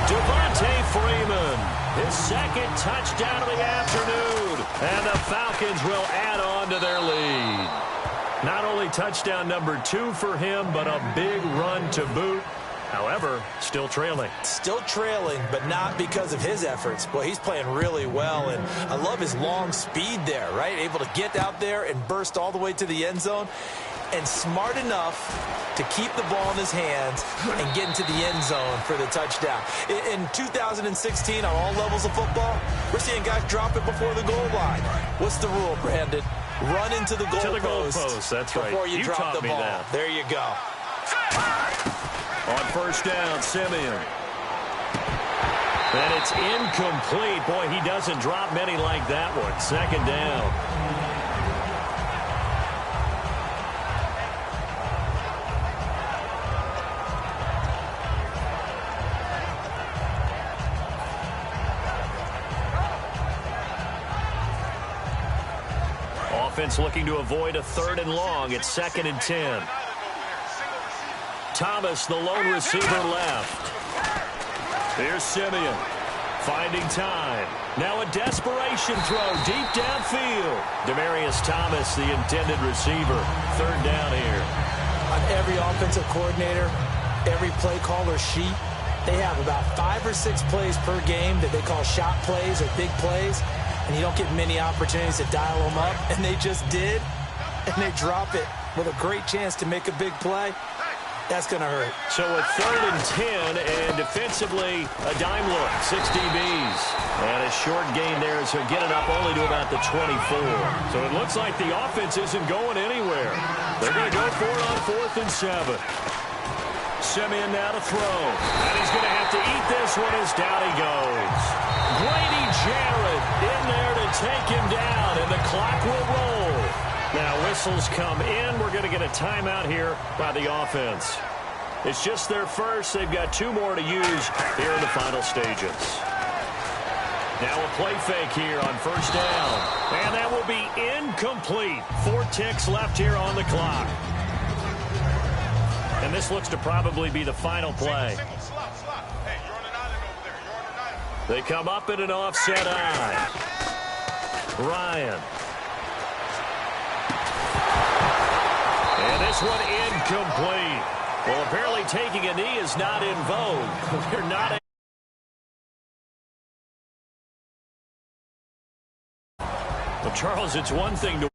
Devontae Freeman, his 2nd touchdown of the afternoon. And the Falcons will add on to their lead. Not only touchdown number 2 for him, but a big run to boot. However, still trailing. Still trailing, but not because of his efforts. Boy, he's playing really well, and I love his long speed there, right? Able to get out there and burst all the way to the end zone, and smart enough to keep the ball in his hands and get into the end zone for the touchdown. In 2016, on all levels of football, we're seeing guys drop it before the goal line. What's the rule, Brandon? Run into the goalpost. That's right. Before you drop the ball. That. There you go. On 1st down, Simeon. And it's incomplete. Boy, he doesn't drop many like that one. 2nd down. Offense looking to avoid a 3rd and long. It's 2nd and 10. Thomas, the lone receiver, left. Here's Simeon finding time. Now a desperation throw deep downfield. Demaryius Thomas, the intended receiver. 3rd down here. On every offensive coordinator, every play caller sheet, they have about 5 or 6 plays per game that they call shot plays or big plays. And you don't get many opportunities to dial them up, and they just did, and they drop it with a great chance to make a big play. That's going to hurt. So a 3rd and 10, and defensively, a dime look, 6 DBs. And a short gain there, so get it up only to about the 24. So it looks like the offense isn't going anywhere. They're going to go for it on 4th and 7. Simeon now to throw. And he's going to have to eat this one as down he goes. Grady Jarrett in there to take him down, and the clock will roll. Now whistles come in. We're going to get a timeout here by the offense. It's just their first. They've got 2 more to use here in the final stages. Now a play fake here on 1st down. And that will will be incomplete. 4 ticks left here on the clock. And this looks to probably be the final play. Single, slot. Hey, you're on an island over there. You're on an island. They come up in an offset eye. Ryan. And this one incomplete. Well, apparently taking a knee is not in vogue. They're not. Well, Charles, it's one thing to